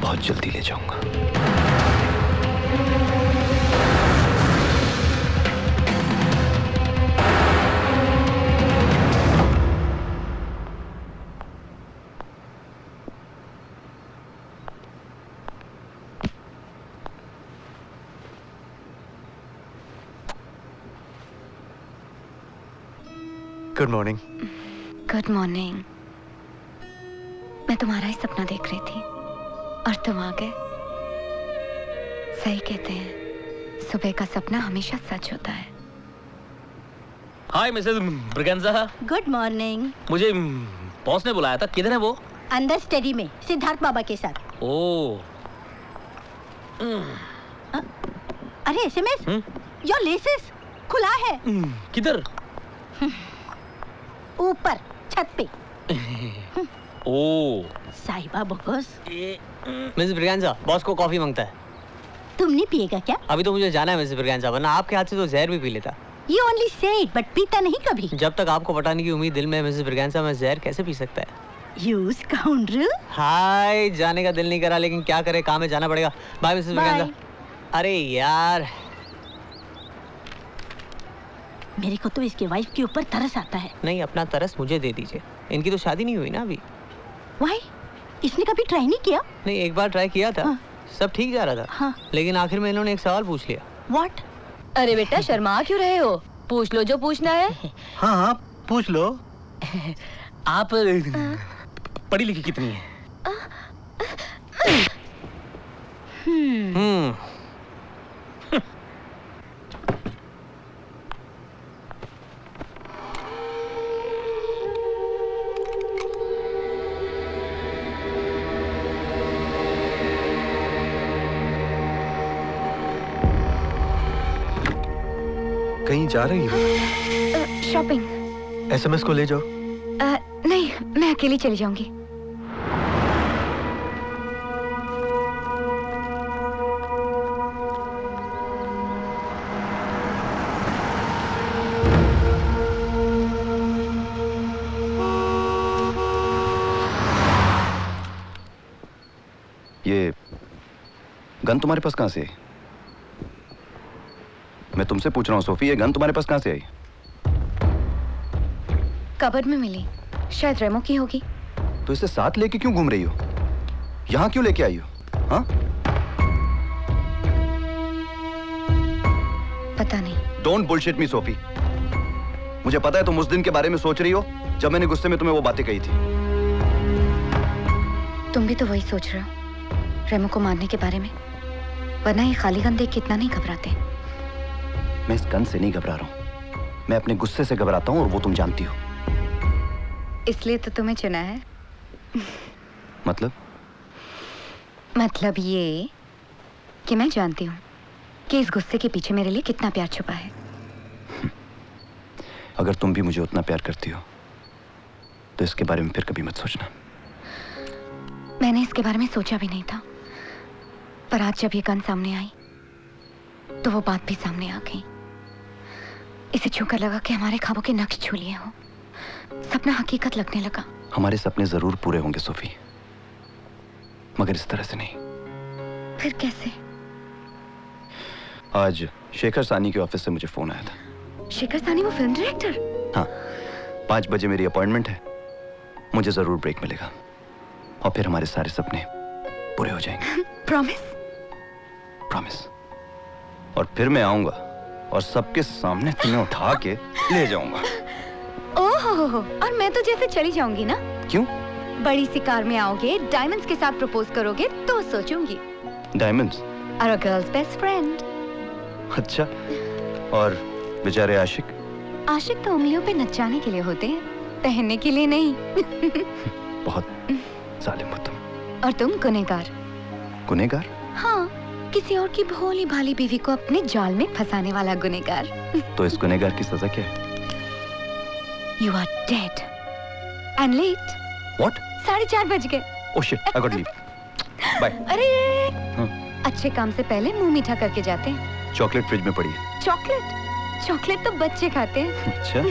बहुत जल्दी ले जाऊंगा। Good morning. Good morning. मैं तुम्हारा ही सपना देख रही थी और तुम आ गए। सही कहते हैं, सुबह का सपना हमेशा सच होता है। Hi Mrs Braganza. Good morning. मुझे बॉस ने बुलाया था। किधर है वो? अंदर स्टडी में सिद्धार्थ बाबा के साथ। ओह। अरे एसएमएस, योर लेसेस खुला है। किधर? ऊपर छत पे। ओह। साहिबा बॉस। मिसेस ब्रिगेंजा, बॉस को कॉफी मांगता है। तुम नहीं पिएगा क्या? अभी तो मुझे जाना है मिसेस ब्रिगेंजा, वरना आपके हाथ से तो जहर भी पी लेता। You only say it, but पीता नहीं कभी। जब तक आपको पटाने की उम्मीद दिल में है मिसेस ब्रिगेंजा, मैं जहर कैसे पी सकता है? You scoundrel। हाय, जाने का दिल नहीं करा लेकिन क्या करे, काम में जाना पड़ेगा। By Mrs Braganza. अरे यार, मेरे को तो इसके वाइफ के ऊपर तरस आता है। नहीं, अपना तरस मुझे दे दीजिए। इनकी तो शादी नहीं हुई ना अभी। Why? इसने कभी ट्राई नहीं किया? नहीं, एक बार ट्राई किया था। सब ठीक जा रहा था। हाँ। लेकिन आखिर में इन्होंने एक सवाल पूछ लिया। What? अरे बेटा, शर्मा क्यों रहे हो? पूछ लो जो पूछना है। हाँ हाँ पूछ लो। आप पढ़ी लिखी कितनी है? कहीं जा रही हो? शॉपिंग। एसएमएस को ले जाओ। नहीं, मैं अकेली चली जाऊंगी। ये गन तुम्हारे पास कहाँ से है? मैं तुमसे पूछ रहा हूँ सोफी, ये गन तुम्हारे पास कहाँ से आई? कबर्ड में मिली, शायद रेमो की होगी। तो इसे साथ लेके क्यों घूम रही हो? यहाँ क्यों लेके आई हो? हाँ? पता नहीं। Don't bullshit me Sophie. मुझे पता है तुम उस दिन के बारे में सोच रही हो जब मैंने गुस्से में तुम्हें वो बातें कही थी। तुम भी तो वही सोच रहे हो रेमो को मारने के बारे में, वरना ये खाली गन देख कितना नहीं घबराते। मैं इस गन से नहीं घबरा रहा हूं, मैं अपने गुस्से से घबराता हूं और वो तुम जानती हो। इसलिए तो तुम्हें चुना है। मतलब ये कि मैं जानती हूँ कि इस गुस्से के पीछे मेरे लिए कितना प्यार छुपा है। अगर तुम भी मुझे उतना प्यार करती हो तो इसके बारे में फिर कभी मत सोचना। मैंने इसके बारे में सोचा भी नहीं था, पर आज जब ये गन सामने आई तो वो बात भी सामने आ गई। इसे छूकर लगा कि हमारे ख्वाबों के नक्श छू लिए हो, सपना हकीकत लगने लगा। हमारे सपने जरूर पूरे होंगे सोफी, मगर इस तरह से नहीं। फिर कैसे? आज शेखर सानी के ऑफिस से मुझे फोन आया था। शेखर सानी वो फिल्म डायरेक्टर? हाँ, 5 बजे मेरी अपॉइंटमेंट है, मुझे जरूर ब्रेक मिलेगा और फिर हमारे सारे सपने पूरे हो जाएंगे। प्रॉमिस? प्रॉमिस। और फिर मैं आऊंगा और सबके सामने तुम्हें उठा के ले जाऊंगा। ओहो, और मैं तो जैसे चली जाऊंगी ना। क्यों? बड़ी सी कार में आओगे, डायमंड्स के साथ प्रपोज करोगे तो सोचूंगी। डायमंड्स? और गर्ल्स बेस्ट फ्रेंड। अच्छा, और बेचारे आशिक? आशिक तो उंगलियों पे नचाने के लिए होते हैं, पहनने के लिए नहीं। बहुत जालिम हो तुम। और तुम गुनहगार। गुनहगार? हाँ, किसी और की भोली भाली बीवी को अपने जाल में फंसाने वाला गुनहगार। तो इस गुनहगार की सजा क्या है? You are dead and late. What? 4:30 बज गए। Oh shit, I got to leave. Bye. अरे, हाँ? अच्छे काम से पहले मुंह मीठा करके जाते हैं। चॉकलेट फ्रिज में पड़ी है। चॉकलेट? चॉकलेट तो बच्चे खाते हैं। अच्छा।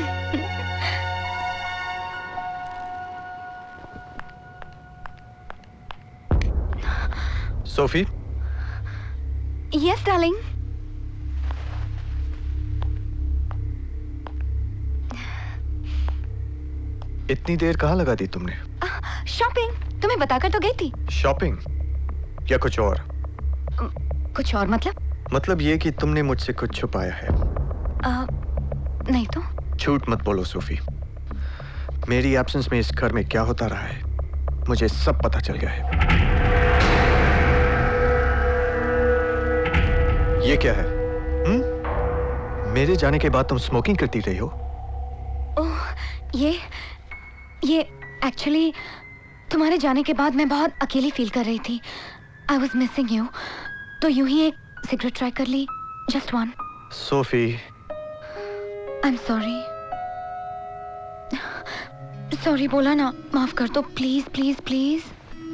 सोफी? Yes, darling. इतनी देर कहाँ लगा दी तुमने? शॉपिंग, तुम्हें बताकर तो गई थी। शॉपिंग या कुछ और? कुछ और मतलब? मतलब ये कि तुमने मुझसे कुछ छुपाया है। नहीं तो। झूठ मत बोलो सोफी, मेरी एब्सेंस में इस घर में क्या होता रहा है मुझे सब पता चल गया है। ये क्या है? मेरे जाने के बाद तुम स्मोकिंग करती रही हो? ओह, ये एक्चुअली तुम्हारे जाने के बाद मैं बहुत अकेली फील कर रही थी। आई वॉज मिसिंग यू, तो यूं ही एक सिगरेट ट्राई कर ली, just one. Sophie, I am sorry. Sorry बोला ना, माफ कर दो please please please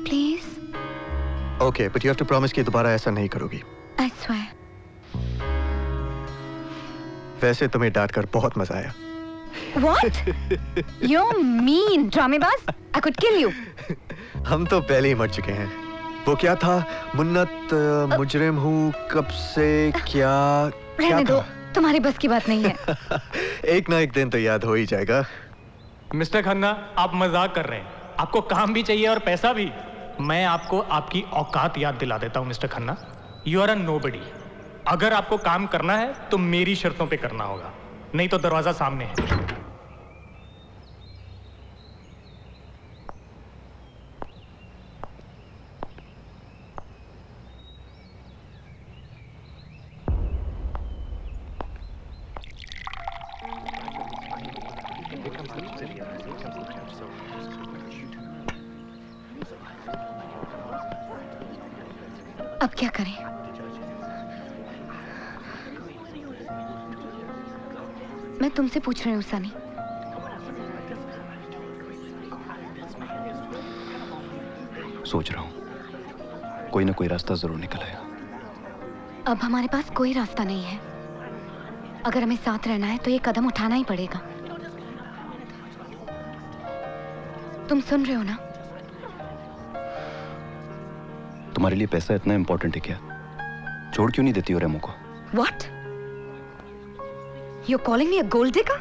please. Okay, but you have to promise कि दोबारा ऐसा नहीं करोगी। I swear. वैसे तुम्हें डांटकर बहुत मजा आया। What? You're mean, Dramebaaz. I could kill you. हम तो पहले ही मर चुके हैं। वो क्या था? मुन्नत, मुजरिम हूँ, कब से क्या रहने दो, था? तुम्हारी बस की बात नहीं है। एक ना एक दिन तो याद हो ही जाएगा। मिस्टर खन्ना, आप मजाक कर रहे हैं। आपको काम भी चाहिए और पैसा भी। मैं आपको आपकी औकात याद दिला देता हूँ mister Khanna. You are a nobody. अगर आपको काम करना है तो मेरी शर्तों पे करना होगा, नहीं तो दरवाजा सामने है। अब क्या करें? मैं तुमसे पूछ रही हूँ सनी। सोच रहा हूँ कोई ना कोई रास्ता जरूर निकल आएगा। अब हमारे पास कोई रास्ता नहीं है। अगर हमें साथ रहना है तो ये कदम उठाना ही पड़ेगा। तुम सुन रहे हो ना? तुम्हारे लिए पैसा इतना इंपॉर्टेंट है क्या? छोड़ क्यों नहीं देती हो रेमो को? What? You're calling me a gold digger?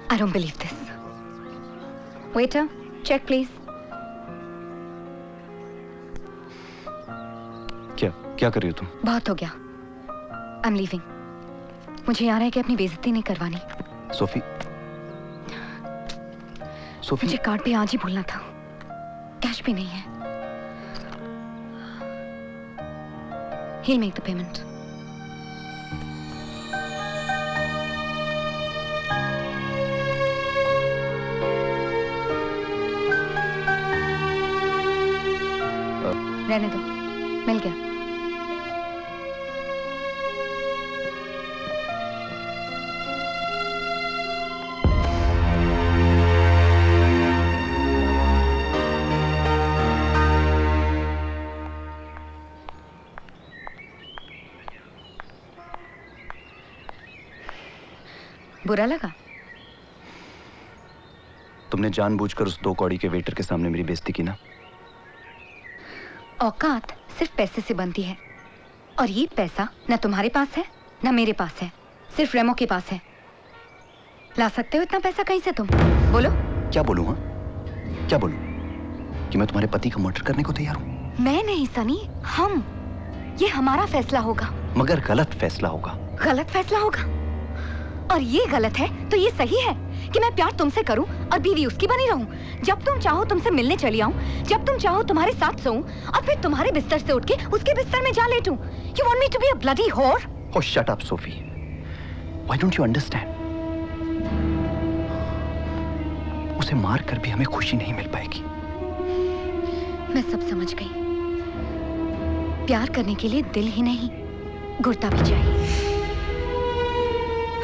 I don't believe this. Waiter, check please. क्या कर रही हो तुम? बहुत हो गया। I'm leaving. मुझे याद है कि अपनी बेइज्जती नहीं करवानी। सोफी, सोफी, मुझे कार्ड भी आज ही भूलना था, कैश भी नहीं है। He'll make the payment. रहने दो, मिल गया। बुरा लगा? तुमने जानबूझकर उस 2 कौड़ी के वेटर के सामने मेरी बेइज्जती की ना। औकात सिर्फ पैसे से बनती है, और ये पैसा न तुम्हारे पास है न मेरे पास है, सिर्फ रेमो के पास है। ला सकते हो इतना पैसा कहीं से तुम? बोलो। क्या बोलूं? हाँ, क्या बोलूं? कि मैं तुम्हारे पति का मर्डर करने को तैयार हूं? मैं नहीं सनी, हम। ये हमारा फैसला होगा। मगर गलत फैसला होगा। गलत फैसला होगा? और ये गलत है तो ये सही है कि मैं प्यार तुमसे करूं और बीवी उसकी बनी रहूं। जब तुम चाहो तुमसे मिलने चली आऊं, जब तुम चाहो तुम्हारे साथ सोऊं और फिर तुम्हारे बिस्तर से उठ के उसके बिस्तर में जा लेटूं। You want me to be a bloody whore? Oh, shut up, Sophie. Why don't you understand? उसे मार कर भी हमें खुशी नहीं मिल पाएगी। मैं सब समझ गई। प्यार करने के लिए दिल ही नहीं, गुर्दा भी चाहिए।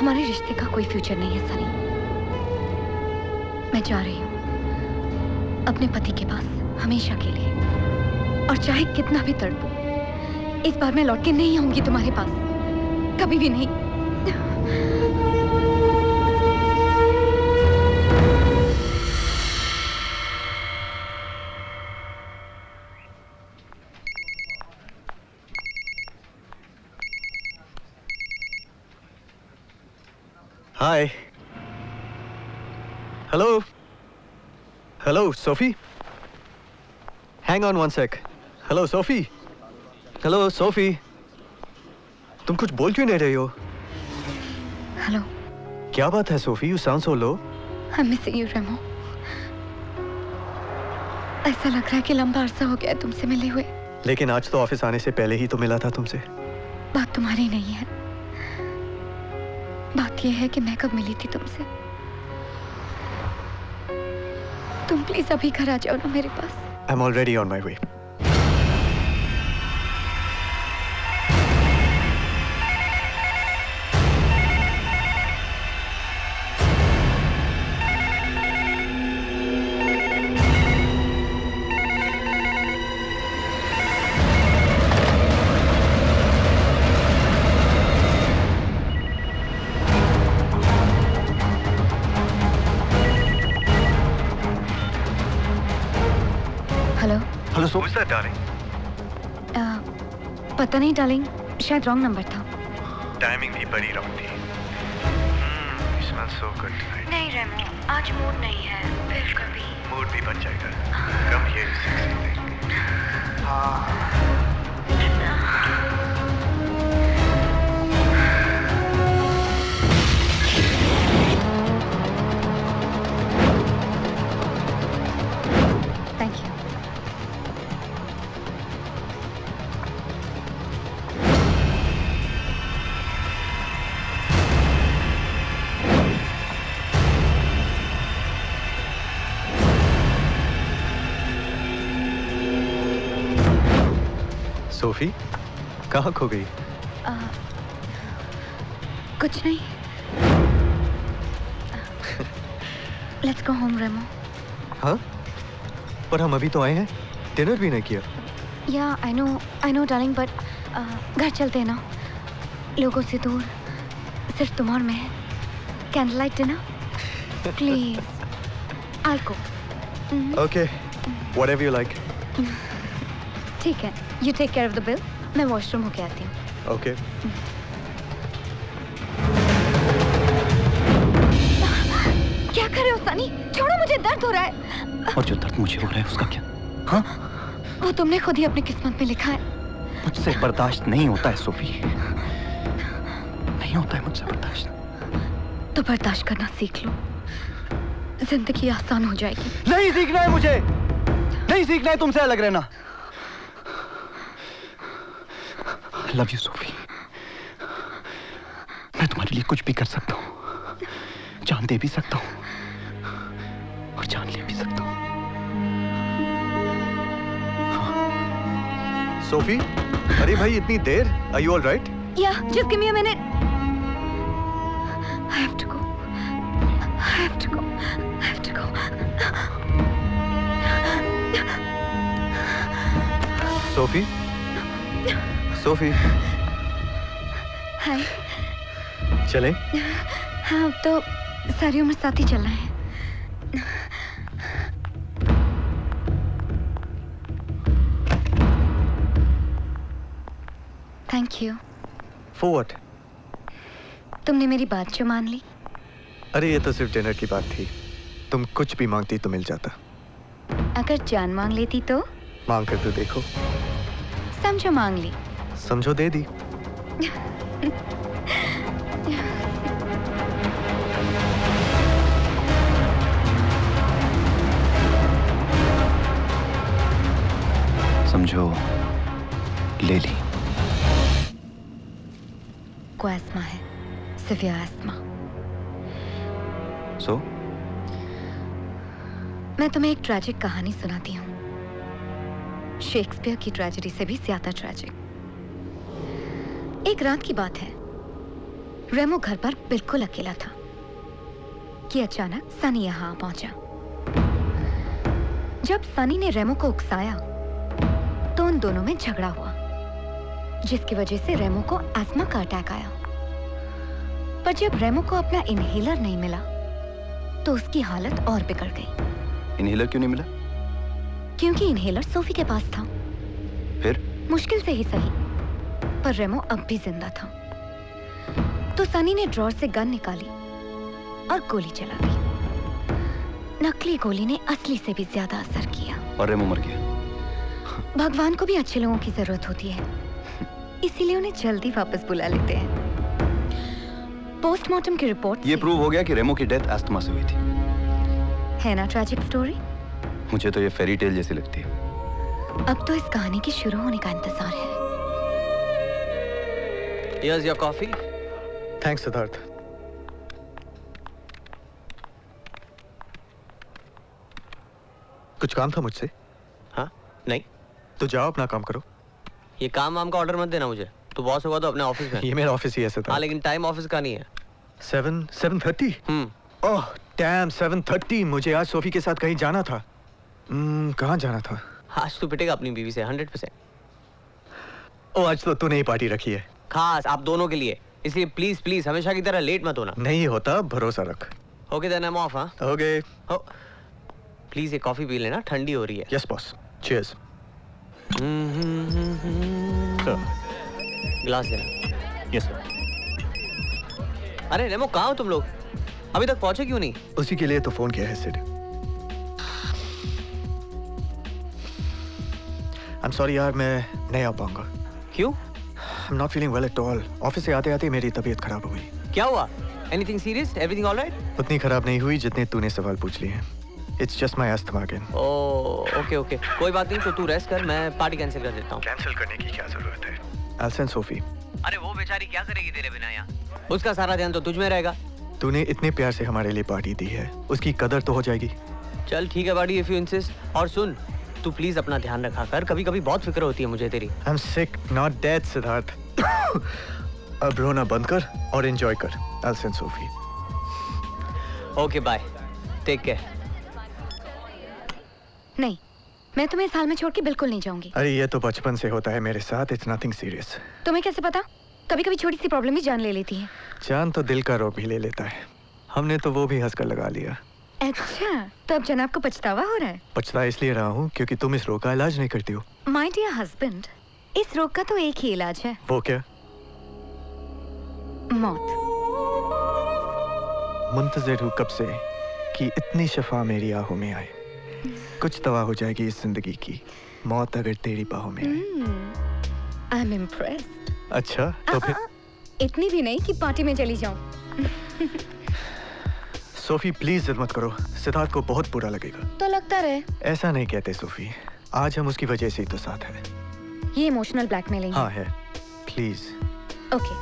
हमारे रिश्ते का कोई फ्यूचर नहीं है सनी। मैं जा रही हूँ अपने पति के पास हमेशा के लिए, और चाहे कितना भी तड़पूं, इस बार मैं लौट के नहीं आऊंगी तुम्हारे पास, कभी भी नहीं। Hi. Hello. Hello, Sophie. Hang on one sec. Hello, Sophie. Hello, Sophie. तुम कुछ बोल क्यों नहीं रही हो? हेलो। क्या बात है Sophie? You sound so low. I'm missing you, रेमो। ऐसा लग रहा है कि लंबा अरसा हो गया तुमसे मिले हुए। लेकिन आज तो ऑफिस आने से पहले ही तो मिला था तुमसे। बात तुम्हारी नहीं है, बात यह है कि मैं कब मिली थी तुमसे। तुम प्लीज अभी घर आ जाओ ना मेरे पास। I'm already on my way. Hello Sophie. Who's that, darling? पता नहीं डार्लिंग, शायद रॉन्ग नंबर था। टाइमिंग भी बड़ी रॉन्ग थी। You smell so good tonight. नहीं रेमो, आज मूड नहीं है, फिर कभी। मूड भी बन जाएगा। Come here, sexy thing. Thank you. Sophie, कहाँ खो गई? कुछ नहीं। लेट्स गो होम रेमो। हाँ? पर हम अभी तो आए हैं, डिनर भी नहीं किया। या आई नो डार्लिंग, बट घर चलते हैं ना, लोगों से दूर, सिर्फ तुम और मैं। Candle light dinner please. I go. Okay, whatever you like. ठीक है, you take care of the bill. मैं वॉशरूम होके आती हूँ। Okay. क्या कर रहे हो सनी? छोड़ो, मुझे दर्द हो रहा है। और जो दर्द मुझे हो रहा है उसका क्या? हाँ? वो तुमने खुद ही अपनी किस्मत में लिखा है। मुझसे बर्दाश्त नहीं होता है सोफी। नहीं नहीं होता है मुझसे बर्दाश्त। तो बर्दाश्त करना सीख लो, जिंदगी आसान हो जाएगी। नहीं सीखना है मुझे, नहीं सीखना है तुमसे अलग रहना। लव यू सोफी, मैं तुम्हारे लिए कुछ भी कर सकता हूँ, जान दे भी सकता हूँ और जान ले भी सकता हूँ। सोफी, अरे भाई इतनी देर, are you all right? Yeah, just give me a minute. I have to go. I have to go. I have to go. Sophie, Sophie, hi. चलें? हाँ, अब तो सारी उम्र साथ ही चलना है। Thank you. For what? तुमने मेरी बात जो मान ली। अरे ये तो सिर्फ डिनर की बात थी, तुम कुछ भी मांगती तो मिल जाता। अगर जान मांग लेती तो? मांग कर तो देखो। समझो मांग ली। समझो दे दी। समझो ले ली। को एस्मा है, सिवियर एस्मा। सो मैं तुम्हें एक ट्रैजिक कहानी सुनाती हूँ, शेक्सपियर की ट्रेजेडी से भी ज्यादा ट्रैजिक। एक रात की बात है, रेमो घर पर बिल्कुल अकेला था कि अचानक सनी यहाँ पहुंचा। जब सनी ने रेमो को उकसाया तो उन दोनों में झगड़ा हुआ, जिसकी वजह से रेमो को एस्मा का अटैक आया। पर जब रेमो को अपना इनहेलर नहीं मिला तो उसकी हालत और बिगड़ गई। इनहेलर क्यों नहीं मिला? क्योंकि इनहेलर सोफी के पास था। फिर? मुश्किल से ही सही, पर रेमो अब भी जिंदा था। तो सनी ने ड्रॉर से गन निकाली और गोली चला दी। नकली गोली ने असली से भी ज्यादा असर किया और रेमो मर गया। भगवान को भी अच्छे लोगों की जरूरत होती है, इसीलिए उन्हें जल्दी वापस बुला लेते हैं। पोस्टमार्टम की रिपोर्ट ये प्रूव हो गया कि रेमो की डेथ अस्थमा से हुई थी। है ना ट्रैजिक स्टोरी? मुझे तो ये फेरी टेल जैसी लगती है। अब तो इस कहानी के शुरू होने का इंतजार है। Here's your coffee. Thanks Siddharth. कुछ काम था मुझसे? हाँ? नहीं। तो जाओ अपना काम करो। ये काम वाम का ऑर्डर मत देना मुझे। तू बॉस होगा तो अपने ऑफिस में। ये मेरा ऑफिस ही है सिद्धार्थ। हाँ, लेकिन टाइम ऑफिस का नहीं है। 7:30? Oh damn, 7:30। मुझे आज सोफी के साथ कहीं जाना था। कहाँ जाना था? आज तू पिटेगा अपनी बीवी से 100%। ओ आज तो तूने ही पार्टी रखी है, खास आप दोनों के लिए, इसलिए प्लीज प्लीज हमेशा की तरह लेट मत होना। नहीं होता, भरोसा रख। Okay then I am off. हाँ ओके। प्लीज ये कॉफी पी लेना, ठंडी हो रही है। Yes boss, cheers. गिलास देना। Yes sir. अरे रेमो कहाँ हो तुम लोग? अभी तक पहुंचे क्यों नहीं? उसी के लिए तो फोन किया है सिड। आई एम सॉरी यार, मैं नहीं आ पाऊंगा। क्यों? आई am not feeling well at all. Office से आते आते मेरी तबीयत खराब हो गई। क्या हुआ? Anything serious? Everything alright? उतनी खराब नहीं हुई जितने तूने सवाल पूछ लिए हैं। It's just my asthma again. Okay okay, कोई बात नहीं, तो तू रेस्ट कर, मैं पार्टी कैंसिल कर देता हूँ। कैंसिल करने की क्या जरूरत है? I'll send Sophie. अरे वो बेचारी क्या करेगी तेरे बिना यहाँ? उसका सारा ध्यान तो तुझ में रहेगा। तूने इतने प्यार से हमारे लिए पार्टी दी है, उसकी कदर तो हो जाएगी। चल ठीक है बाडी, इफ यू इंसिस्ट। और सुन, तू प्लीज अपना ध्यान रखा कर, कभी कभी बहुत फिक्र होती है मुझे तेरी। I am sick not dead Siddharth. अब रोना बंद कर और एंजॉय कर। I'll send Sophie. Okay bye, take care. नहीं, मैं तुम्हें इस हाल में छोड़ के बिल्कुल नहीं जाऊंगी। अरे ये तो बचपन से होता है मेरे साथ, इट्स नथिंग सीरियस। तुम्हें कैसे पता? कभी कभी छोटी सी प्रॉब्लम ही जान ले लेती है। जान तो दिल का रोग भी ले लेता है, हमने तो वो भी हंसकर लगा लिया। अच्छा, तो अब जनाब को पछतावा हो रहा है? पछता इसलिए रहा हूँ क्योंकि तुम इस रोग का इलाज नहीं करती हो। माय डियर हस्बैंड, इस रोग का तो एक ही इलाज है। वो क्या? मौत। मुंतज़िर हूँ कब से कि इतनी शफा मेरी आहों में आए। कुछ दवा हो जाएगी इस जिंदगी की, मौत अगर तेरी बाहों में आए। I am impressed. अच्छा तो फिर इतनी भी नहीं कि पार्टी में चली जाऊं। सोफी प्लीज जिद मत करो, सिद्धार्थ को बहुत बुरा लगेगा। तो लगता रहे। ऐसा नहीं कहते सोफी, आज हम उसकी वजह से ही तो साथ हैं। ये इमोशनल ब्लैकमेलिंग। हाँ है, प्लीज। ओके,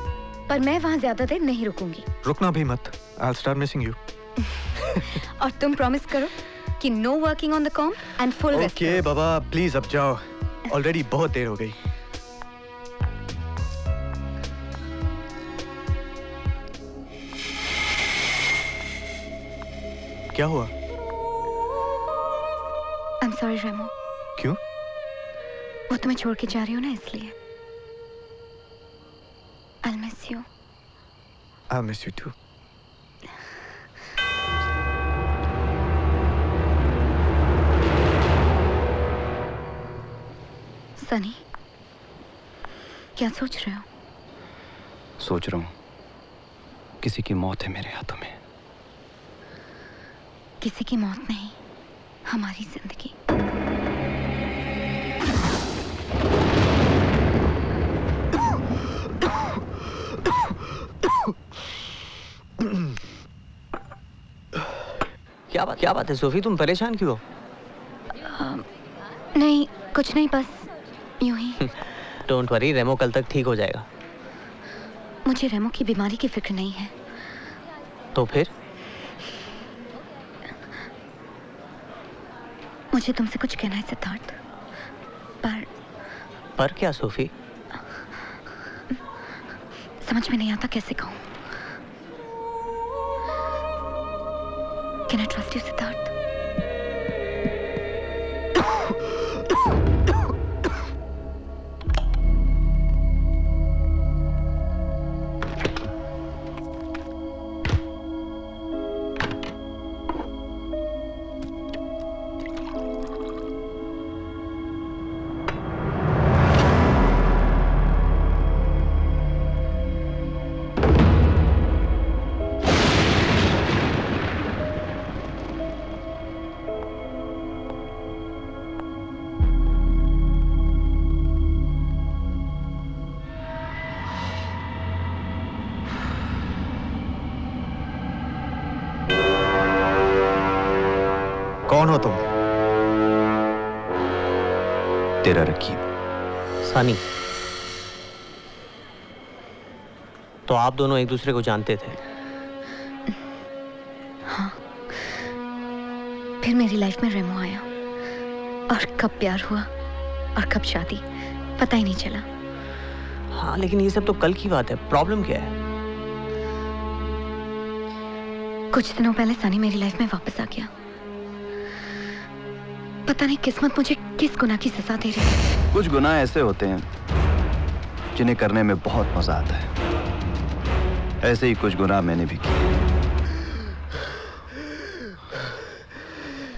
पर मैं वहाँ ज्यादा देर नहीं रुकूंगी। रुकना भी मत, I'll start missing you। और तुम प्रॉमिस करो कि no working on the com and full rest. Okay Baba, please अब जाओ, ऑलरेडी बहुत देर हो गई। क्या हुआ? I'm sorry रेमो। क्यों? वो तुम्हें छोड़ के जा रही हो ना, इसलिए। I'll miss you। I'll miss you too। Sunny, क्या सोच रहे हो? सोच रहा हूँ किसी की मौत है मेरे हाथों में। किसी की मौत नहीं, हमारी जिंदगी। क्या बात है सोफी, तुम परेशान क्यों हो? नहीं, कुछ नहीं, बस यूं ही। डोंट वरी, रेमो कल तक ठीक हो जाएगा। मुझे रेमो की बीमारी की फिक्र नहीं है। तो फिर? मुझे तुमसे कुछ कहना है सिद्धार्थ, पर क्या सोफी? समझ में नहीं आता कैसे कहूं। Can I trust you, Siddharth? कौन हो तुम? तेरा रकीब सनी। तो आप दोनों एक दूसरे को जानते थे? हाँ, फिर मेरी लाइफ में रेमो आया और कब प्यार हुआ और कब शादी, पता ही नहीं चला। हाँ, लेकिन ये सब तो कल की बात है, प्रॉब्लम क्या है? कुछ दिनों पहले सनी मेरी लाइफ में वापस आ गया। पता नहीं किस्मत मुझे किस गुनाह की सजा दे रही है। कुछ गुनाह ऐसे होते हैं जिन्हें करने में बहुत मजा आता है। ऐसे ही कुछ गुनाह मैंने भी किए।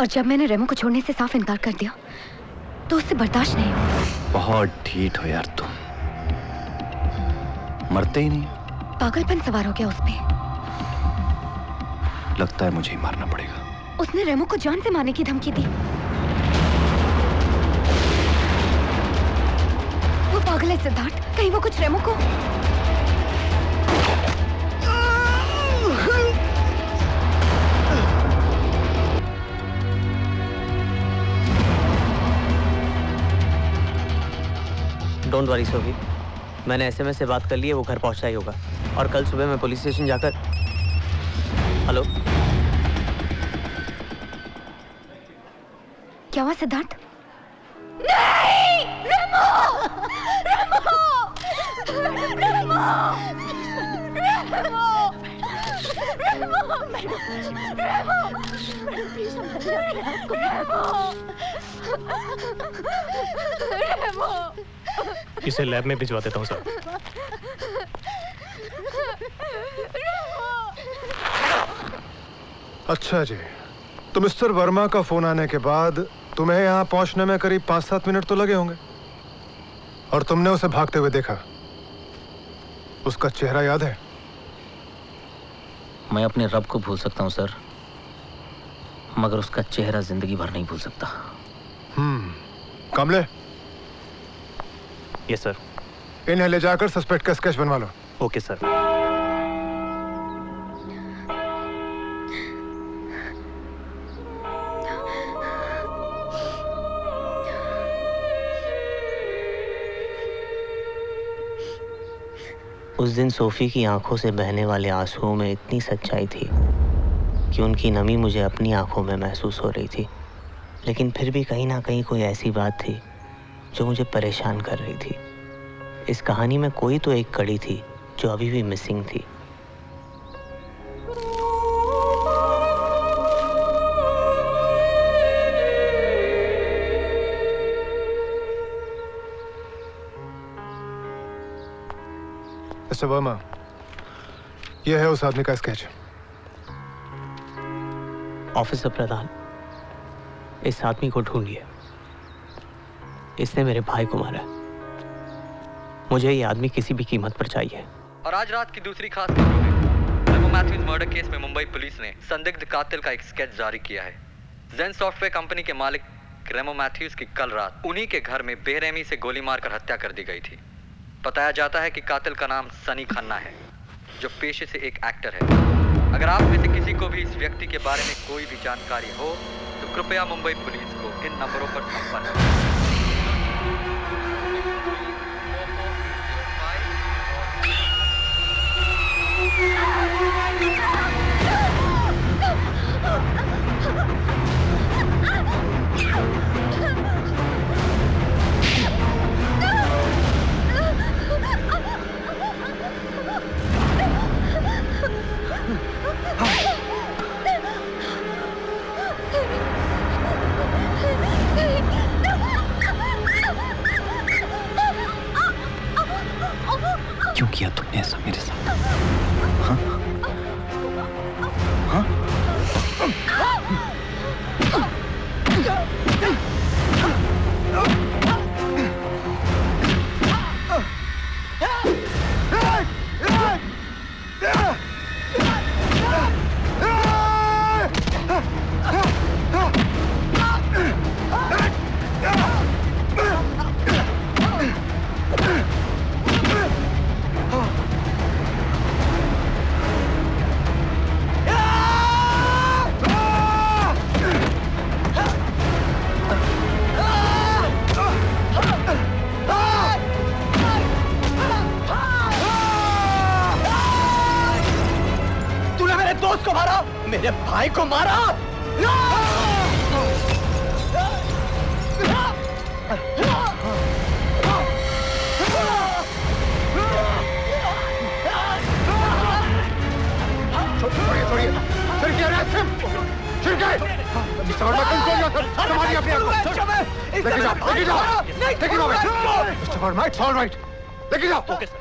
और जब मैंने रेमो को छोड़ने से साफ इनकार कर दिया तो उससे बर्दाश्त नहीं हुआ। बहुत ढीठ हो यार तुम, मरते ही नहीं। पागलपन सवार हो गया उस पे। लगता है मुझे ही मारना पड़ेगा। उसने रेमो को जान से मारने की धमकी दी। वो पागल है सिद्धार्थ, कहीं वो कुछ रेमो को। डोंट वरी सोफी, मैंने एसएमएस से बात कर ली है, वो घर पहुंचता ही होगा। और कल सुबह मैं पुलिस स्टेशन जाकर। हेलो, क्या हुआ सिद्धार्थ? नहीं! रेमो! रेमो! रेमो! रेमो! रेमो! इसे लैब में भिजवा देता हूँ सर। अच्छा जी, तो मिस्टर वर्मा का फोन आने के बाद तुम्हें यहाँ पहुँचने में करीब 5-7 मिनट तो लगे होंगे, और तुमने उसे भागते हुए देखा। उसका चेहरा याद है? मैं अपने रब को भूल सकता हूँ सर, मगर उसका चेहरा जिंदगी भर नहीं भूल सकता। कामले, यस सर। इन्हें ले जाकर सस्पेक्ट का स्केच बनवा लो। Okay sir. उस दिन सोफी की आंखों से बहने वाले आंसुओं में इतनी सच्चाई थी कि उनकी नमी मुझे अपनी आंखों में महसूस हो रही थी, लेकिन फिर भी कहीं ना कहीं कोई ऐसी बात थी जो मुझे परेशान कर रही थी। इस कहानी में कोई तो एक कड़ी थी जो अभी भी मिसिंग थी। मिस्टर वर्मा, यह है उस आदमी का स्केच। ऑफिसर प्रधान, इस आदमी को ढूंढिए। इसने मेरे भाई को मारा। मुझे ये आदमी किसी भी कीमत पर चाहिए। और आज रात की दूसरी खास खबरों में रेमो मैथ्यूज मर्डर केस में मुंबई पुलिस ने संदिग्ध कातिल का एक स्केच जारी किया है। जेन सॉफ्टवेयर कंपनी के मालिक रेमो मैथ्यूज की कल रात उन्हीं के घर में बेरहमी से गोली मारकर हत्या कर दी गई थी। बताया जाता है कि कातिल का नाम सनी खन्ना है, जो पेशे से एक एक्टर है। अगर आप में से किसी को भी इस व्यक्ति के बारे में कोई भी जानकारी हो तो कृपया मुंबई पुलिस को इन नंबरों पर संपर्क करें। क्यों किया तुमने ऐसा मेरे साथ? हाँ? हाँ? दोस्त को मारा, मेरे भाई को मारा।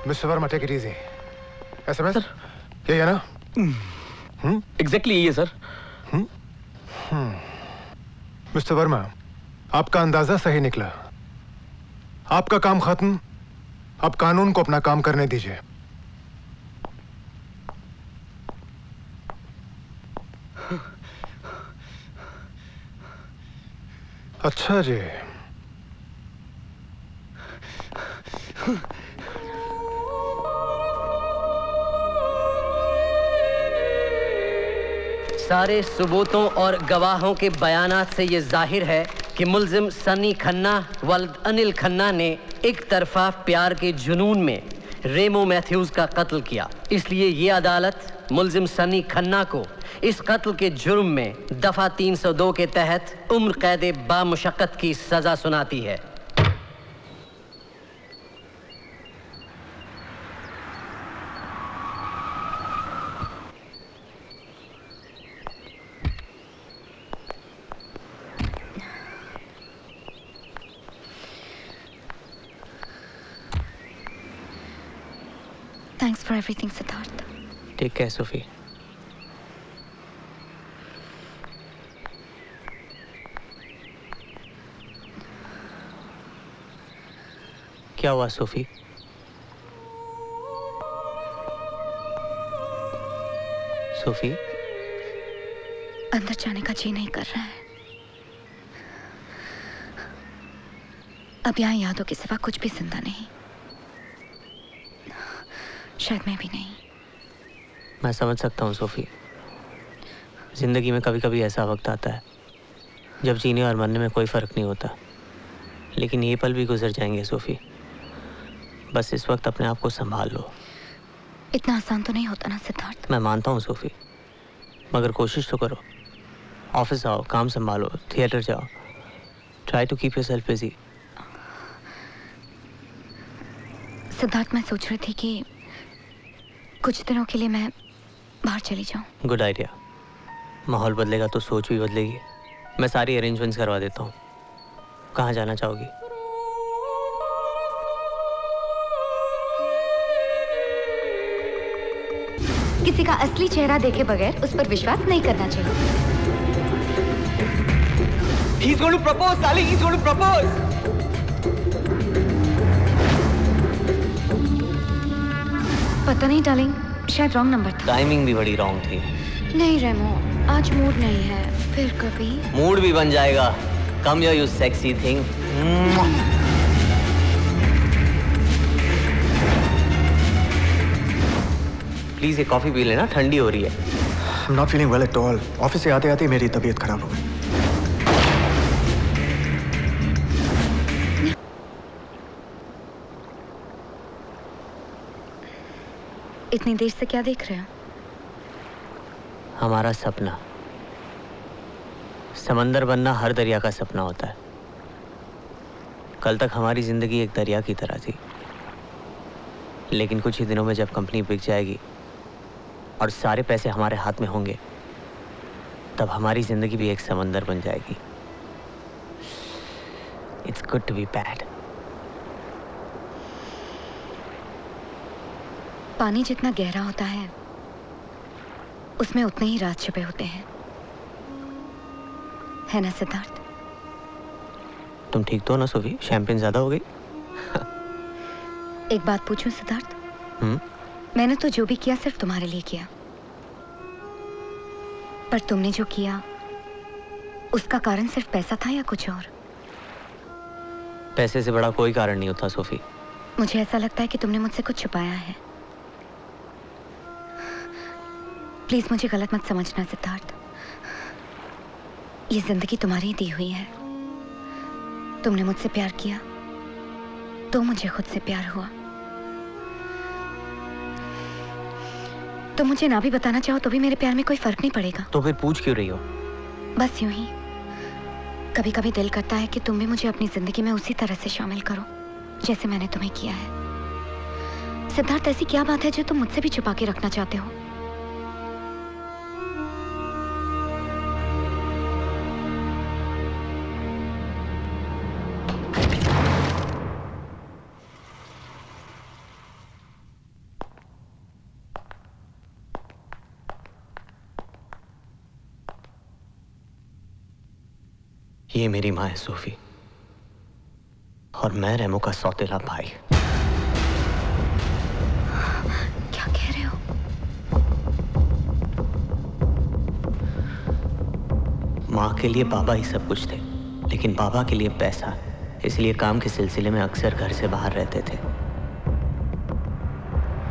Mister Verma, take it easy. SMS ये है ना? एग्जैक्टली यही है सर। मिस्टर वर्मा, आपका अंदाजा सही निकला। आपका काम खत्म, अब कानून को अपना काम करने दीजिए। अच्छा जी। सारे सबूतों और गवाहों के बयानात से ये जाहिर है कि मुल्जिम सनी खन्ना वल्द अनिल खन्ना ने एक तरफा प्यार के जुनून में रेमो मैथ्यूज का कत्ल किया। इसलिए ये अदालत मुल्जिम सनी खन्ना को इस कत्ल के जुर्म में दफा 302 के तहत उम्र कैद बामुशक्कत की सजा सुनाती है। Thanks for everything, Siddharth. Take care, Sophie. क्या हुआ सोफी? सोफी? अंदर जाने का जी नहीं कर रहा है। अब यहाँ यादों के सिवा कुछ भी जिंदा नहीं। शायद मैं भी नहीं। मैं समझ सकता हूँ सोफी। जिंदगी में कभी कभी ऐसा वक्त आता है जब जीने और मरने में कोई फर्क नहीं होता, लेकिन ये पल भी गुजर जाएंगे सोफी। बस इस वक्त अपने आप को संभाल लो। इतना आसान तो नहीं होता ना सिद्धार्थ। मैं मानता हूँ सोफी, मगर कोशिश तो करो। ऑफिस आओ, काम संभालो, थिएटर जाओ। Try to keep yourself busy. Siddharth, मैं सोच रही थी कि कुछ दिनों के लिए मैं बाहर चली जाऊं। Good idea. माहौल बदलेगा तो सोच भी बदलेगी। मैं सारी अरेंजमेंट्स करवा देता हूँ। कहाँ जाना चाहोगी? किसी का असली चेहरा देखे बगैर उस पर विश्वास नहीं करना चाहिए। He's going to propose, darling. He's going to propose. पता नहीं डार्लिंग, शायद रॉन्ग नंबर था। टाइमिंग भी बड़ी रॉन्ग थी। नहीं रेमो, आज मूड नहीं है। फिर कभी मूड भी बन जाएगा। Come here you sexy thing. Please ये कॉफी पी लेना, ठंडी हो रही है। I'm not feeling well at all. Office से आते आते मेरी तबीयत खराब हो गई। इतनी देर से क्या देख रहे हो? हमारा सपना। समंदर बनना हर दरिया का सपना होता है। कल तक हमारी जिंदगी एक दरिया की तरह थी, लेकिन कुछ ही दिनों में जब कंपनी बिक जाएगी और सारे पैसे हमारे हाथ में होंगे, तब हमारी जिंदगी भी एक समंदर बन जाएगी। It's good to be bad. पानी जितना गहरा होता है उसमें उतने ही राज छिपे होते हैं, है ना सिद्धार्थ? तुम ठीक तो हो ना सोफी? शैंपेन ज्यादा हो गई? एक बात पूछूं सिद्धार्थ? मैंने तो जो भी किया सिर्फ तुम्हारे लिए किया, पर तुमने जो किया उसका कारण सिर्फ पैसा था या कुछ और? पैसे से बड़ा कोई कारण नहीं होता सोफी। मुझे ऐसा लगता है कि तुमने मुझसे कुछ छुपाया है। प्लीज मुझे गलत मत समझना सिद्धार्थ। ये जिंदगी तुम्हारी दी हुई है। तुमने मुझसे प्यार किया तो मुझे खुद से प्यार हुआ। तुम मुझे ना भी बताना चाहो तो भी मेरे प्यार में कोई फर्क नहीं पड़ेगा। तो फिर पूछ क्यों रही हो? बस यूं ही। कभी कभी दिल करता है कि तुम भी मुझे अपनी जिंदगी में उसी तरह से शामिल करो जैसे मैंने तुम्हें किया है। सिद्धार्थ, ऐसी क्या बात है जो तुम मुझसे भी छुपा के रखना चाहते हो? ये मेरी माँ है सोफी, और मैं रेमो का सौतेला भाई। क्या कह रहे हो? माँ के लिए बाबा ही सब कुछ थे, लेकिन बाबा के लिए पैसा, इसलिए काम के सिलसिले में अक्सर घर से बाहर रहते थे।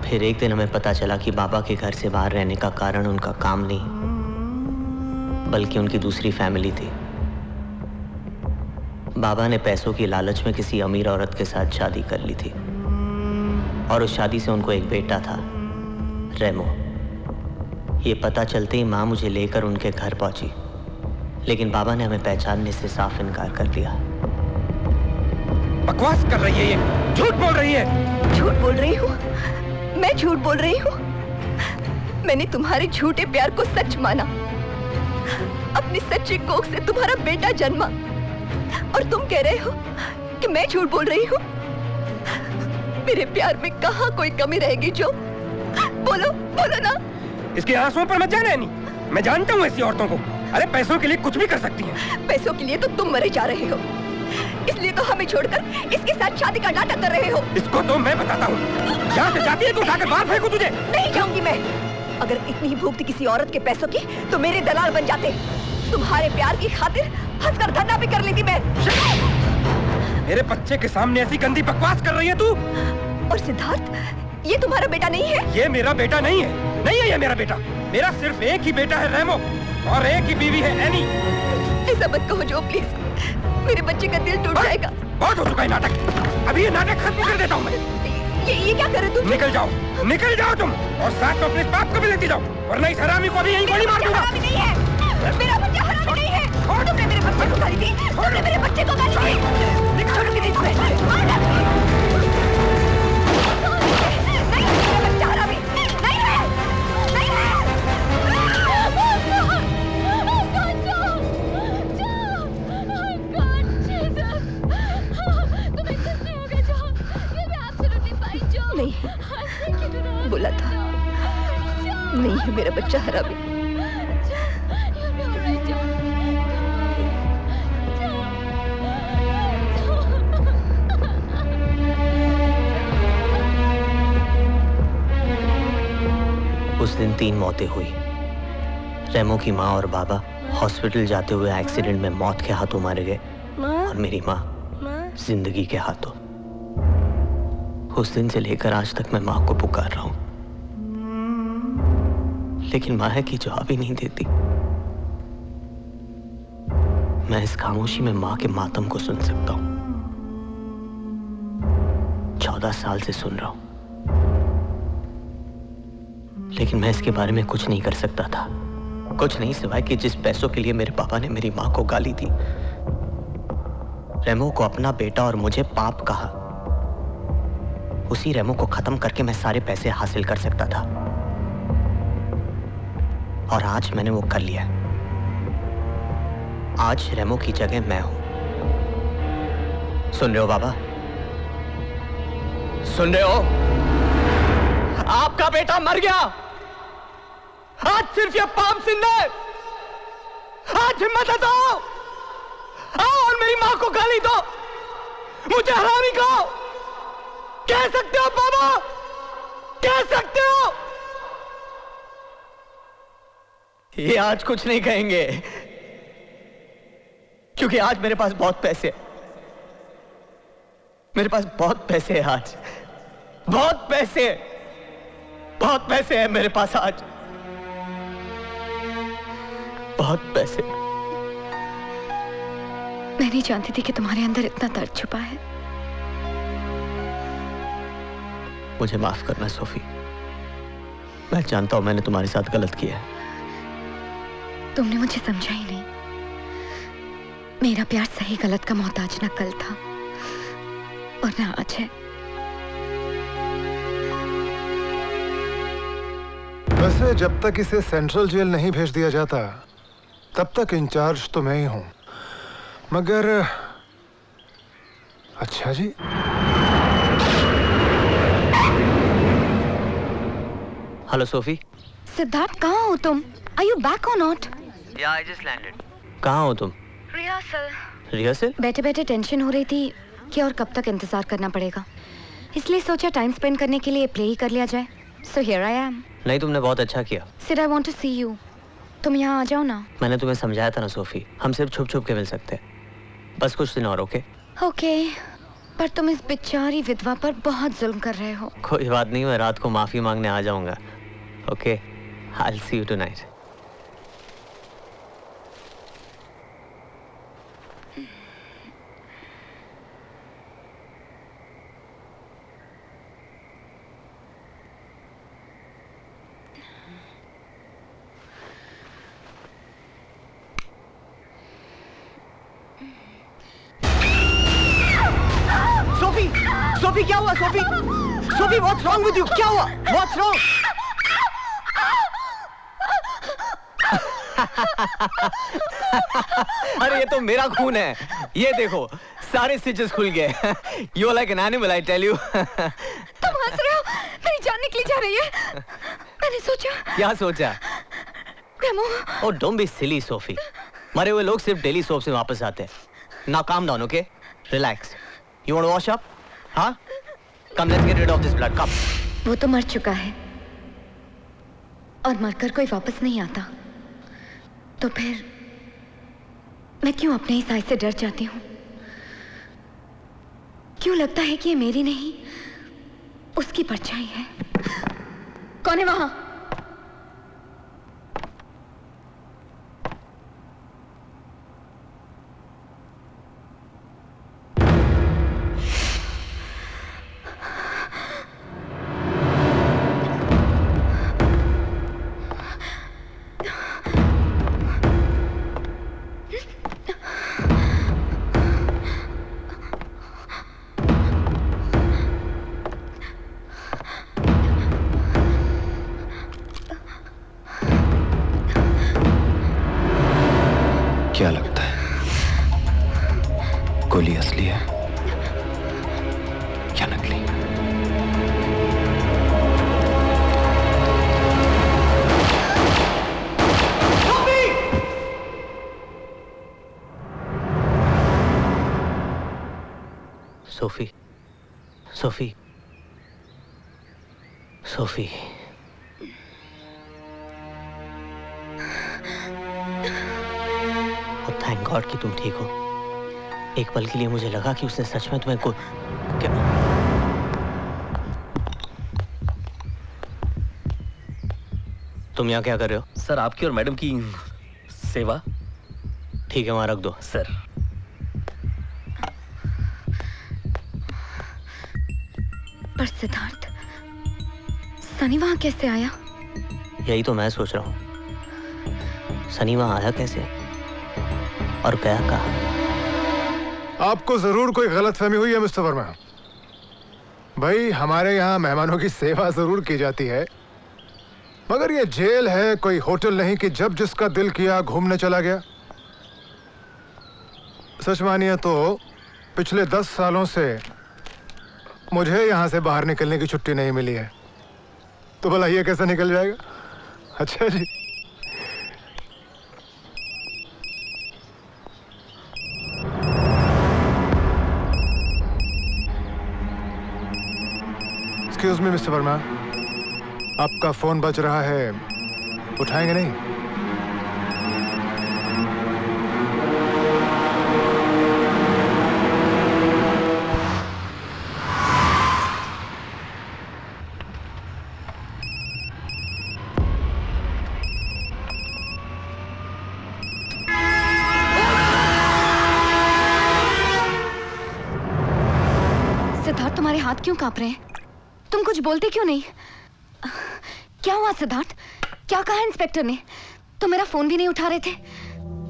फिर एक दिन हमें पता चला कि बाबा के घर से बाहर रहने का कारण उनका काम नहीं, बल्कि उनकी दूसरी फैमिली थी। बाबा ने पैसों की लालच में किसी अमीर औरत के साथ शादी कर ली थी, और उस शादी से उनको एक बेटा था, रेमो। ये पता चलते ही माँ मुझे लेकर उनके घर पहुंची, लेकिन बाबा ने हमें पहचानने से साफ इनकार कर दिया। बकवास कर रही है ये, झूठ बोल रही है। झूठ बोल रही हूँ? मैं झूठ बोल रही हूँ? मैंने तुम्हारे झूठे प्यार को सच माना। अपनी सच्ची कोख से तुम्हारा बेटा जन्मा, और तुम कह रहे हो कि मैं झूठ बोल रही हूँ? मेरे प्यार में कहाँ कोई कमी रहेगी जो? बोलो बोलो ना। इसके आंसुओं पर मत जाना नहीं। मैं जानता हूँ ऐसी औरतों को। अरे पैसों के लिए कुछ भी कर सकती हैं। पैसों के लिए तो तुम मरे जा रहे हो, इसलिए तो हमें छोड़कर इसके साथ शादी का नाटक कर रहे हो। इसको तो मैं बताता हूँ। यहाँ से जाती है तो उठाकर बाहर फेंकूं तुझे। नहीं जाऊंगी मैं। अगर इतनी भूख थी किसी औरत के पैसों की तो मेरे दलाल बन जाते। तुम्हारे प्यार की खातिर हंसकर धरना भी कर लेती मैं। मेरे बच्चे के सामने ऐसी गंदी बकवास कर रही है तू। और सिद्धार्थ, ये तुम्हारा बेटा नहीं है? ये मेरा बेटा नहीं है, नहीं है ये मेरा बेटा। मेरा सिर्फ एक ही बेटा है रेमो, और एक ही बीवी है एनी। ऐसा मत कहो जो, प्लीज। मेरे बच्चे का दिल टूट जाएगा। बहुत हो चुका है नाटक, अभी ये नाटक खत्म कर देता हूँ मैं। ये क्या कर रहे तुम? निकल जाओ तुम, और साथ में अपने बाप को भी लेती जाओ, वरना इस हरामी को भी यहीं गोली मार दूंगा। हरामी नहीं है, मेरा बच्चा हरामी नहीं है। तुमने मेरे बच्चे को गाली दी, तुमने मेरे बच्चे को गाली दी। छोड़ूंगी नहीं तुम्हें। नहीं, मेरा बच्चा हरामी नहीं है, नहीं है। नहीं, बोला था, नहीं है मेरा बच्चा हरामी। उस दिन 3 मौतें हुई। रेमो की माँ और बाबा हॉस्पिटल जाते हुए एक्सीडेंट में मौत के हाथों मारे गए, और मेरी माँ जिंदगी के हाथों। उस दिन से लेकर आज तक मैं माँ को पुकार रहा हूं, लेकिन माँ है कि जवाब ही नहीं देती। मैं इस खामोशी में माँ के मातम को सुन सकता हूं। 14 साल से सुन रहा हूं, लेकिन मैं इसके बारे में कुछ नहीं कर सकता था। कुछ नहीं सिवाय कि जिस पैसों के लिए मेरे पापा ने मेरी माँ को गाली दी, रेमो को अपना बेटा और मुझे पाप कहा, उसी रेमो को खत्म करके मैं सारे पैसे हासिल कर सकता था। और आज मैंने वो कर लिया। आज रेमो की जगह मैं हूं। सुन रहे हो बाबा? सुन रहे हो? आपका बेटा मर गया। आज सिर्फ ये पाप जिंदा है। आज हिम्मत है तो आओ और मेरी मां को गाली दो, मुझे हरामी कहो। कह सकते हो बाबा, कह सकते हो। ये आज कुछ नहीं कहेंगे, क्योंकि आज मेरे पास बहुत पैसे, मेरे पास बहुत पैसे हैं आज, बहुत पैसे, बहुत पैसे हैं मेरे पास आज, बहुत पैसे। मैं नहीं जानती थी कि तुम्हारे अंदर इतना दर्द छुपा है। मुझे माफ करना सोफी, मैं जानता हूं मैंने तुम्हारे साथ गलत किया है। तुमने मुझे समझा ही नहीं। मेरा प्यार सही गलत का मोहताज न कल था और न आज है। वैसे जब तक इसे सेंट्रल जेल नहीं भेज दिया जाता तब तक इंचार्ज तो मैं ही हूं, मगर अच्छा जी। Hello Sophie. सिद्धार्थ, कहाँ हो तुम? Are you back or not? Yeah, I just landed. कहाँ हो तुम? रिहर्सल। रिहर्सल? बैठे बैठे टेंशन हो रही थी कि और कब तक इंतजार करना पड़ेगा, इसलिए सोचा टाइम स्पेंड करने के लिए प्ले ही कर लिया जाए। So here I am. नहीं, तुमने बहुत अच्छा किया। Sid, I want to see you. तुम यहाँ आ जाओ ना। मैंने तुम्हें समझाया था ना सोफी, हम सिर्फ छुप छुप के मिल सकते हैं। बस कुछ दिन और। ओके? ओके, पर तुम इस बेचारी विधवा पर बहुत जुल्म कर रहे हो। कोई बात नहीं, मैं रात को माफी मांगने आ जाऊंगा। Okay, I'll see you tonight. Sophie क्या हुआ? Sophie, Sophie what's wrong with you? क्या हुआ? What's wrong? अरे ये तो मेरा खून है, ये देखो सारे स्टिचेस खुल गए। You are like an animal, I tell you. तुम हंस रहे हो? मेरी जान निकली जा रही है। मैंने सोचा। क्या सोचा? Remo. Oh don't be silly Sophie, मरे हुए लोग सिर्फ डेली सोप से वापस आते हैं। Now calm down, okay? Relax. You want to wash up? हाँ? Come let's get rid of this blood, come. वो तो मर चुका है और मरकर कोई वापस नहीं आता, तो फिर मैं क्यों अपने ही साय से डर जाती हूँ? क्यों लगता है कि ये मेरी नहीं उसकी परछाई है। कौन है वहां? क्या लगता है गोली असली है या नकली? Sophie, Sophie, Sophie. Thank God कि तुम ठीक हो। एक पल के लिए मुझे लगा कि उसने सच में तुम्हें क्या... तुम यहाँ क्या कर रहे हो? सर आपकी और मैडम की सेवा। ठीक है, वहां रख दो। सर पर सिद्धार्थ, सनी वहां कैसे आया? यही तो मैं सोच रहा हूँ। सनी वहां आया कैसे और गया कहाँ? आपको जरूर कोई गलतफहमी हुई है मिस्टर वर्मा। भाई, हमारे यहाँ मेहमानों की सेवा जरूर की जाती है, मगर ये जेल है, कोई होटल नहीं कि जब जिसका दिल किया घूमने चला गया। सच मानिए तो पिछले 10 सालों से मुझे यहाँ से बाहर निकलने की छुट्टी नहीं मिली है, तो भला ये कैसे निकल जाएगा? अच्छा जी। एक्सक्यूज मी मिस्टर वर्मा, आपका फोन बज रहा है, उठाएंगे नहीं? सिद्धार्थ, तुम्हारे हाथ क्यों कांप रहे हैं? तुम कुछ बोलते क्यों नहीं? क्या हुआ सिद्धार्थ? क्या कहा इंस्पेक्टर ने? तुम मेरा फोन भी नहीं उठा रहे थे।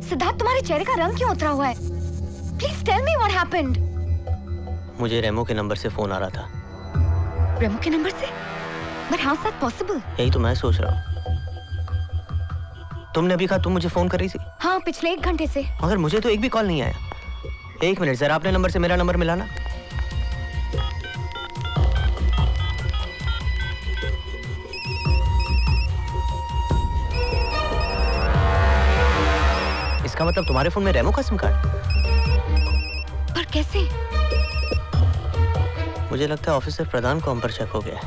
सिद्धार्थ, तुम्हारे चेहरे का रंग क्यों उतरा हुआ है? Please tell me what happened. मुझे रेमो के नंबर से फोन आ रहा था। रेमो के नंबर से? But how is that possible? यही तो मैं सोच रहा हूँ। तुमने अभी कहा तुम मुझे फोन कर रही थी? हाँ, पिछले 1 घंटे से। मगर मुझे तो एक भी कॉल नहीं आया। 1 मिनट, जरा अपने नंबर से मेरा नंबर मिलाना। इसका मतलब तुम्हारे फोन में रेमो का सिम कार्ड? पर कैसे? मुझे लगता है ऑफिसर प्रधान को हम पर शक हो गया है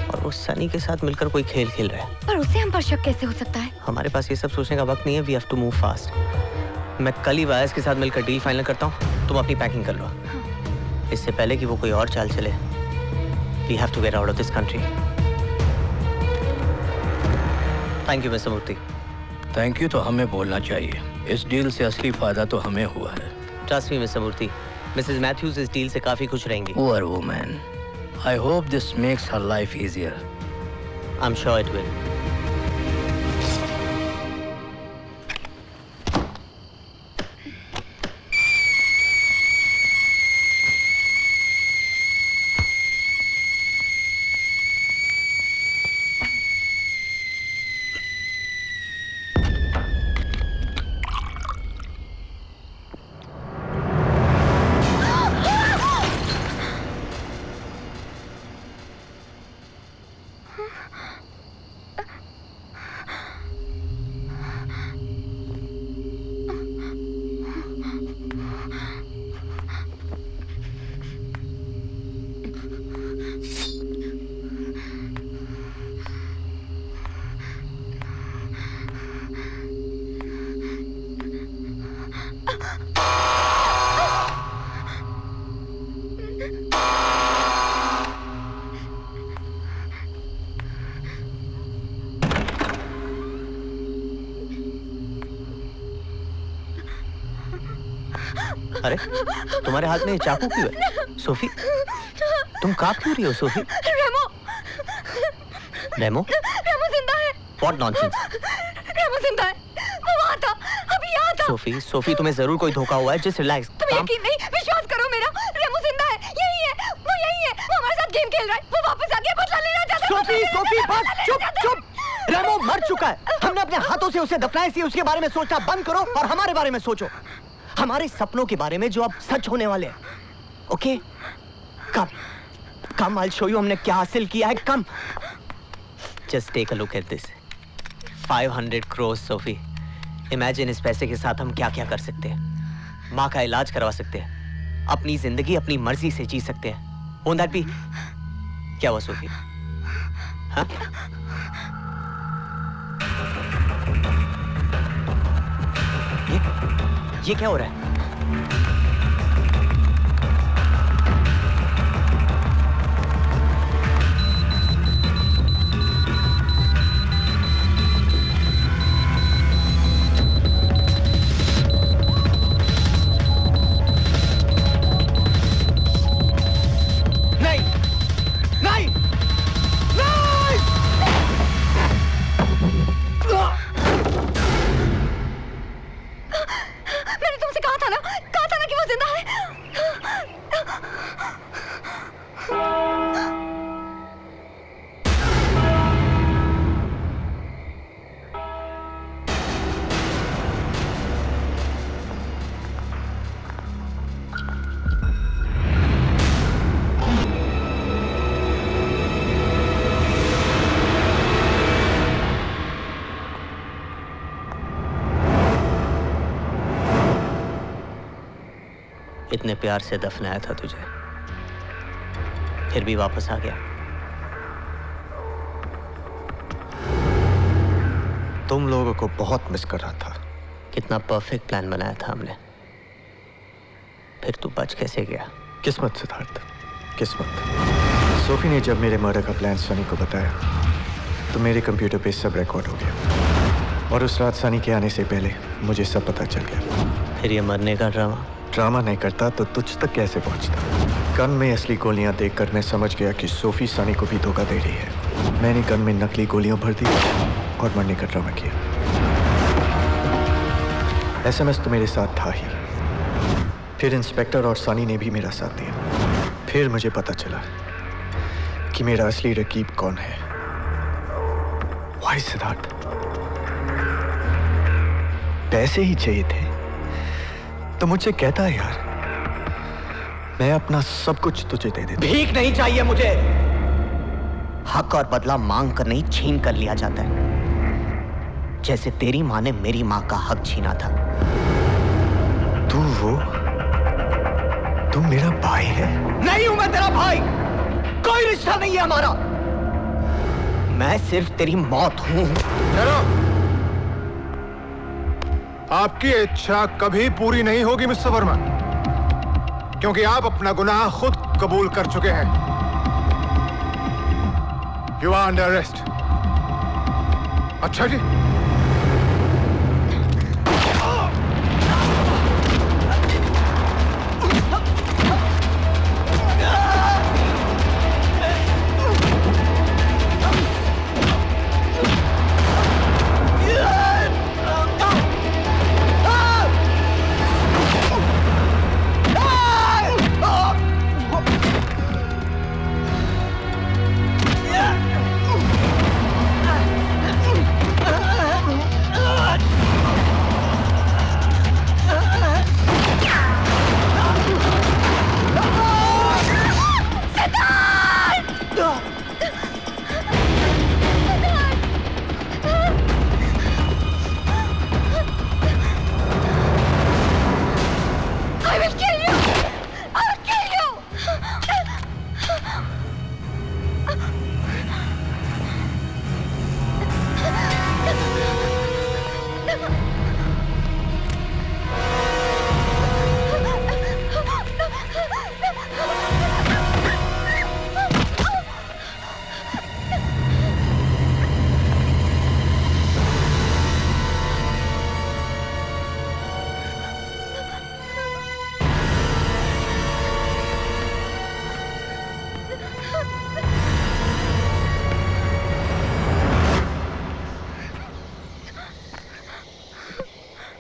और वो सनी के साथ मिलकर कोई खेल खेल रहा है। पर उसे हम पर शक कैसे हो सकता है? हमारे पास ये सब सोचने का वक्त नहीं है। We have to move fast. मैं कल ही वायस के साथ मिलकर डील फाइनल करता हूँ। तुम अपनी पैकिंग कर लो। इससे पहले कि वो कोई और चाल चले। We have to get out of this country. Thank you mister Murthy. Thank you तो हमें बोलना चाहिए। इस डील से असली फायदा तो हमें हुआ है। ट्रस्ट मी मिस्टर मूर्ति, मिसेस मैथ्यूज इस डील से काफी खुश रहेंगी। Poor woman, I hope this makes her life easier. I am sure it will. अरे तुम्हारे हाथ में चाकू क्यों है? सोफी, तुम कांप क्यों रही हो सोफी? रेमो रेमो जिंदा है। What nonsense? रेमो जिंदा है, वो वहाँ था, अभी यहाँ था। सोफी तुम्हें जरूर कोई धोखा हुआ है। Just relax. तुम्हें यकीन नहीं, विश्वास करो मेरा, रेमो जिंदा है, यही है, वो यही है, वो हमारे साथ गेम खेल रहा है, वो वापस आ गया, बदला लेना चाहता है। सोफी बस चुप। रेमो मर चुका है, हमने अपने हाथों से उसे दफनाया, इसलिए उसके बारे में सोचना बंद करो और हमारे बारे में सोचो, हमारे सपनों के बारे में जो अब सच होने वाले हैं। Okay come I'll show you हमने क्या हासिल किया है। Come just take a look at this 500 crores Sophie. Imagine इस पैसे के साथ हम क्या क्या कर सकते हैं। माँ का इलाज करवा सकते हैं, अपनी जिंदगी अपनी मर्जी से जी सकते हैं। Won't that be? क्या हुआ सोफी? हाँ? ये क्या हो रहा है? इतने प्यार से दफनाया था तुझे, फिर भी वापस आ गया। तुम लोगों को बहुत मिस कर रहा था। कितना परफेक्ट प्लान बनाया था हमने, फिर तू बच कैसे गया? किस्मत सिद्धार्थ, किस्मत। सोफी ने जब मेरे मर्डर का प्लान सनी को बताया तो मेरे कंप्यूटर पे सब रिकॉर्ड हो गया, और उस रात सनी के आने से पहले मुझे सब पता चल गया। फिर ये मरने का ड्रामा नहीं करता तो तुझ तक कैसे पहुंचता? गन में असली गोलियां देखकर मैं समझ गया कि सोफी सनी को भी धोखा दे रही है। मैंने गन में नकली गोलियां भर दी और मरने का ड्रामा किया। एसएमएस तो मेरे साथ था ही, फिर इंस्पेक्टर और सनी ने भी मेरा साथ दिया। फिर मुझे पता चला कि मेरा असली रकीब कौन है। वाई सिद्धार्थ, पैसे ही चाहिए थे तो मुझसे कहता है यार, मैं अपना सब कुछ तुझे दे देता। भीख नहीं चाहिए मुझे, हक और बदला मांग कर नहीं छीन कर लिया जाता है, जैसे तेरी माँ ने मेरी माँ का हक छीना था। तू मेरा भाई है? नहीं हूं मैं तेरा भाई, कोई रिश्ता नहीं है हमारा, मैं सिर्फ तेरी मौत हूं। आपकी इच्छा कभी पूरी नहीं होगी मिस्टर वर्मा, क्योंकि आप अपना गुनाह खुद कबूल कर चुके हैं। You are under arrest. अच्छा जी,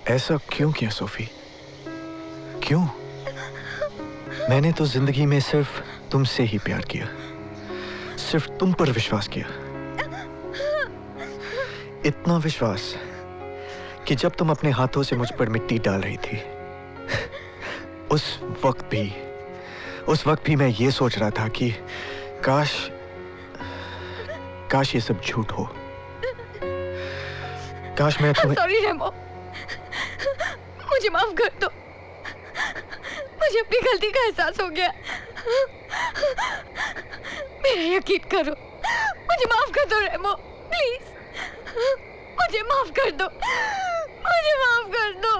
ऐसा क्यों किया सोफी? क्यों? मैंने तो जिंदगी में सिर्फ तुमसे ही प्यार किया, सिर्फ तुम पर विश्वास किया। इतना विश्वास कि जब तुम अपने हाथों से मुझ पर मिट्टी डाल रही थी, उस वक्त भी मैं ये सोच रहा था कि काश ये सब झूठ हो। काश मैं तुम्हें... सॉरी रेमो, मुझे माफ कर दो। मुझे अपनी गलती का एहसास हो गया। मेरा यकीन करो, मुझे माफ कर दो रेमो, प्लीज। मुझे माफ कर दो, मुझे माफ कर दो।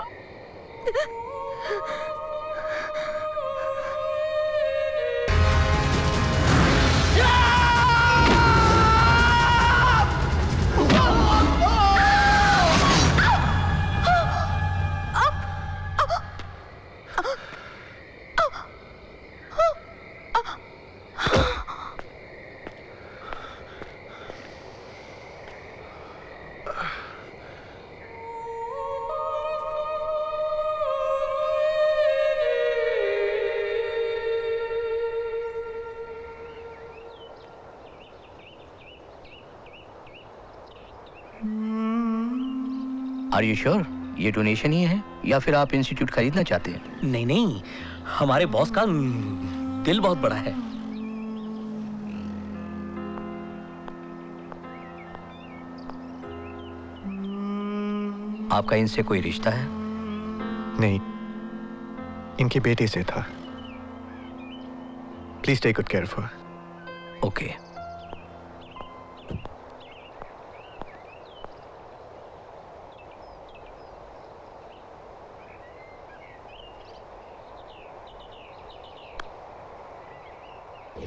आर यू श्योर ये डोनेशन ही है या फिर आप इंस्टीट्यूट खरीदना चाहते हैं? नहीं नहीं, हमारे बॉस का दिल बहुत बड़ा है। आपका इनसे कोई रिश्ता है? नहीं, इनके बेटे से था। Please take good care of her. Okay.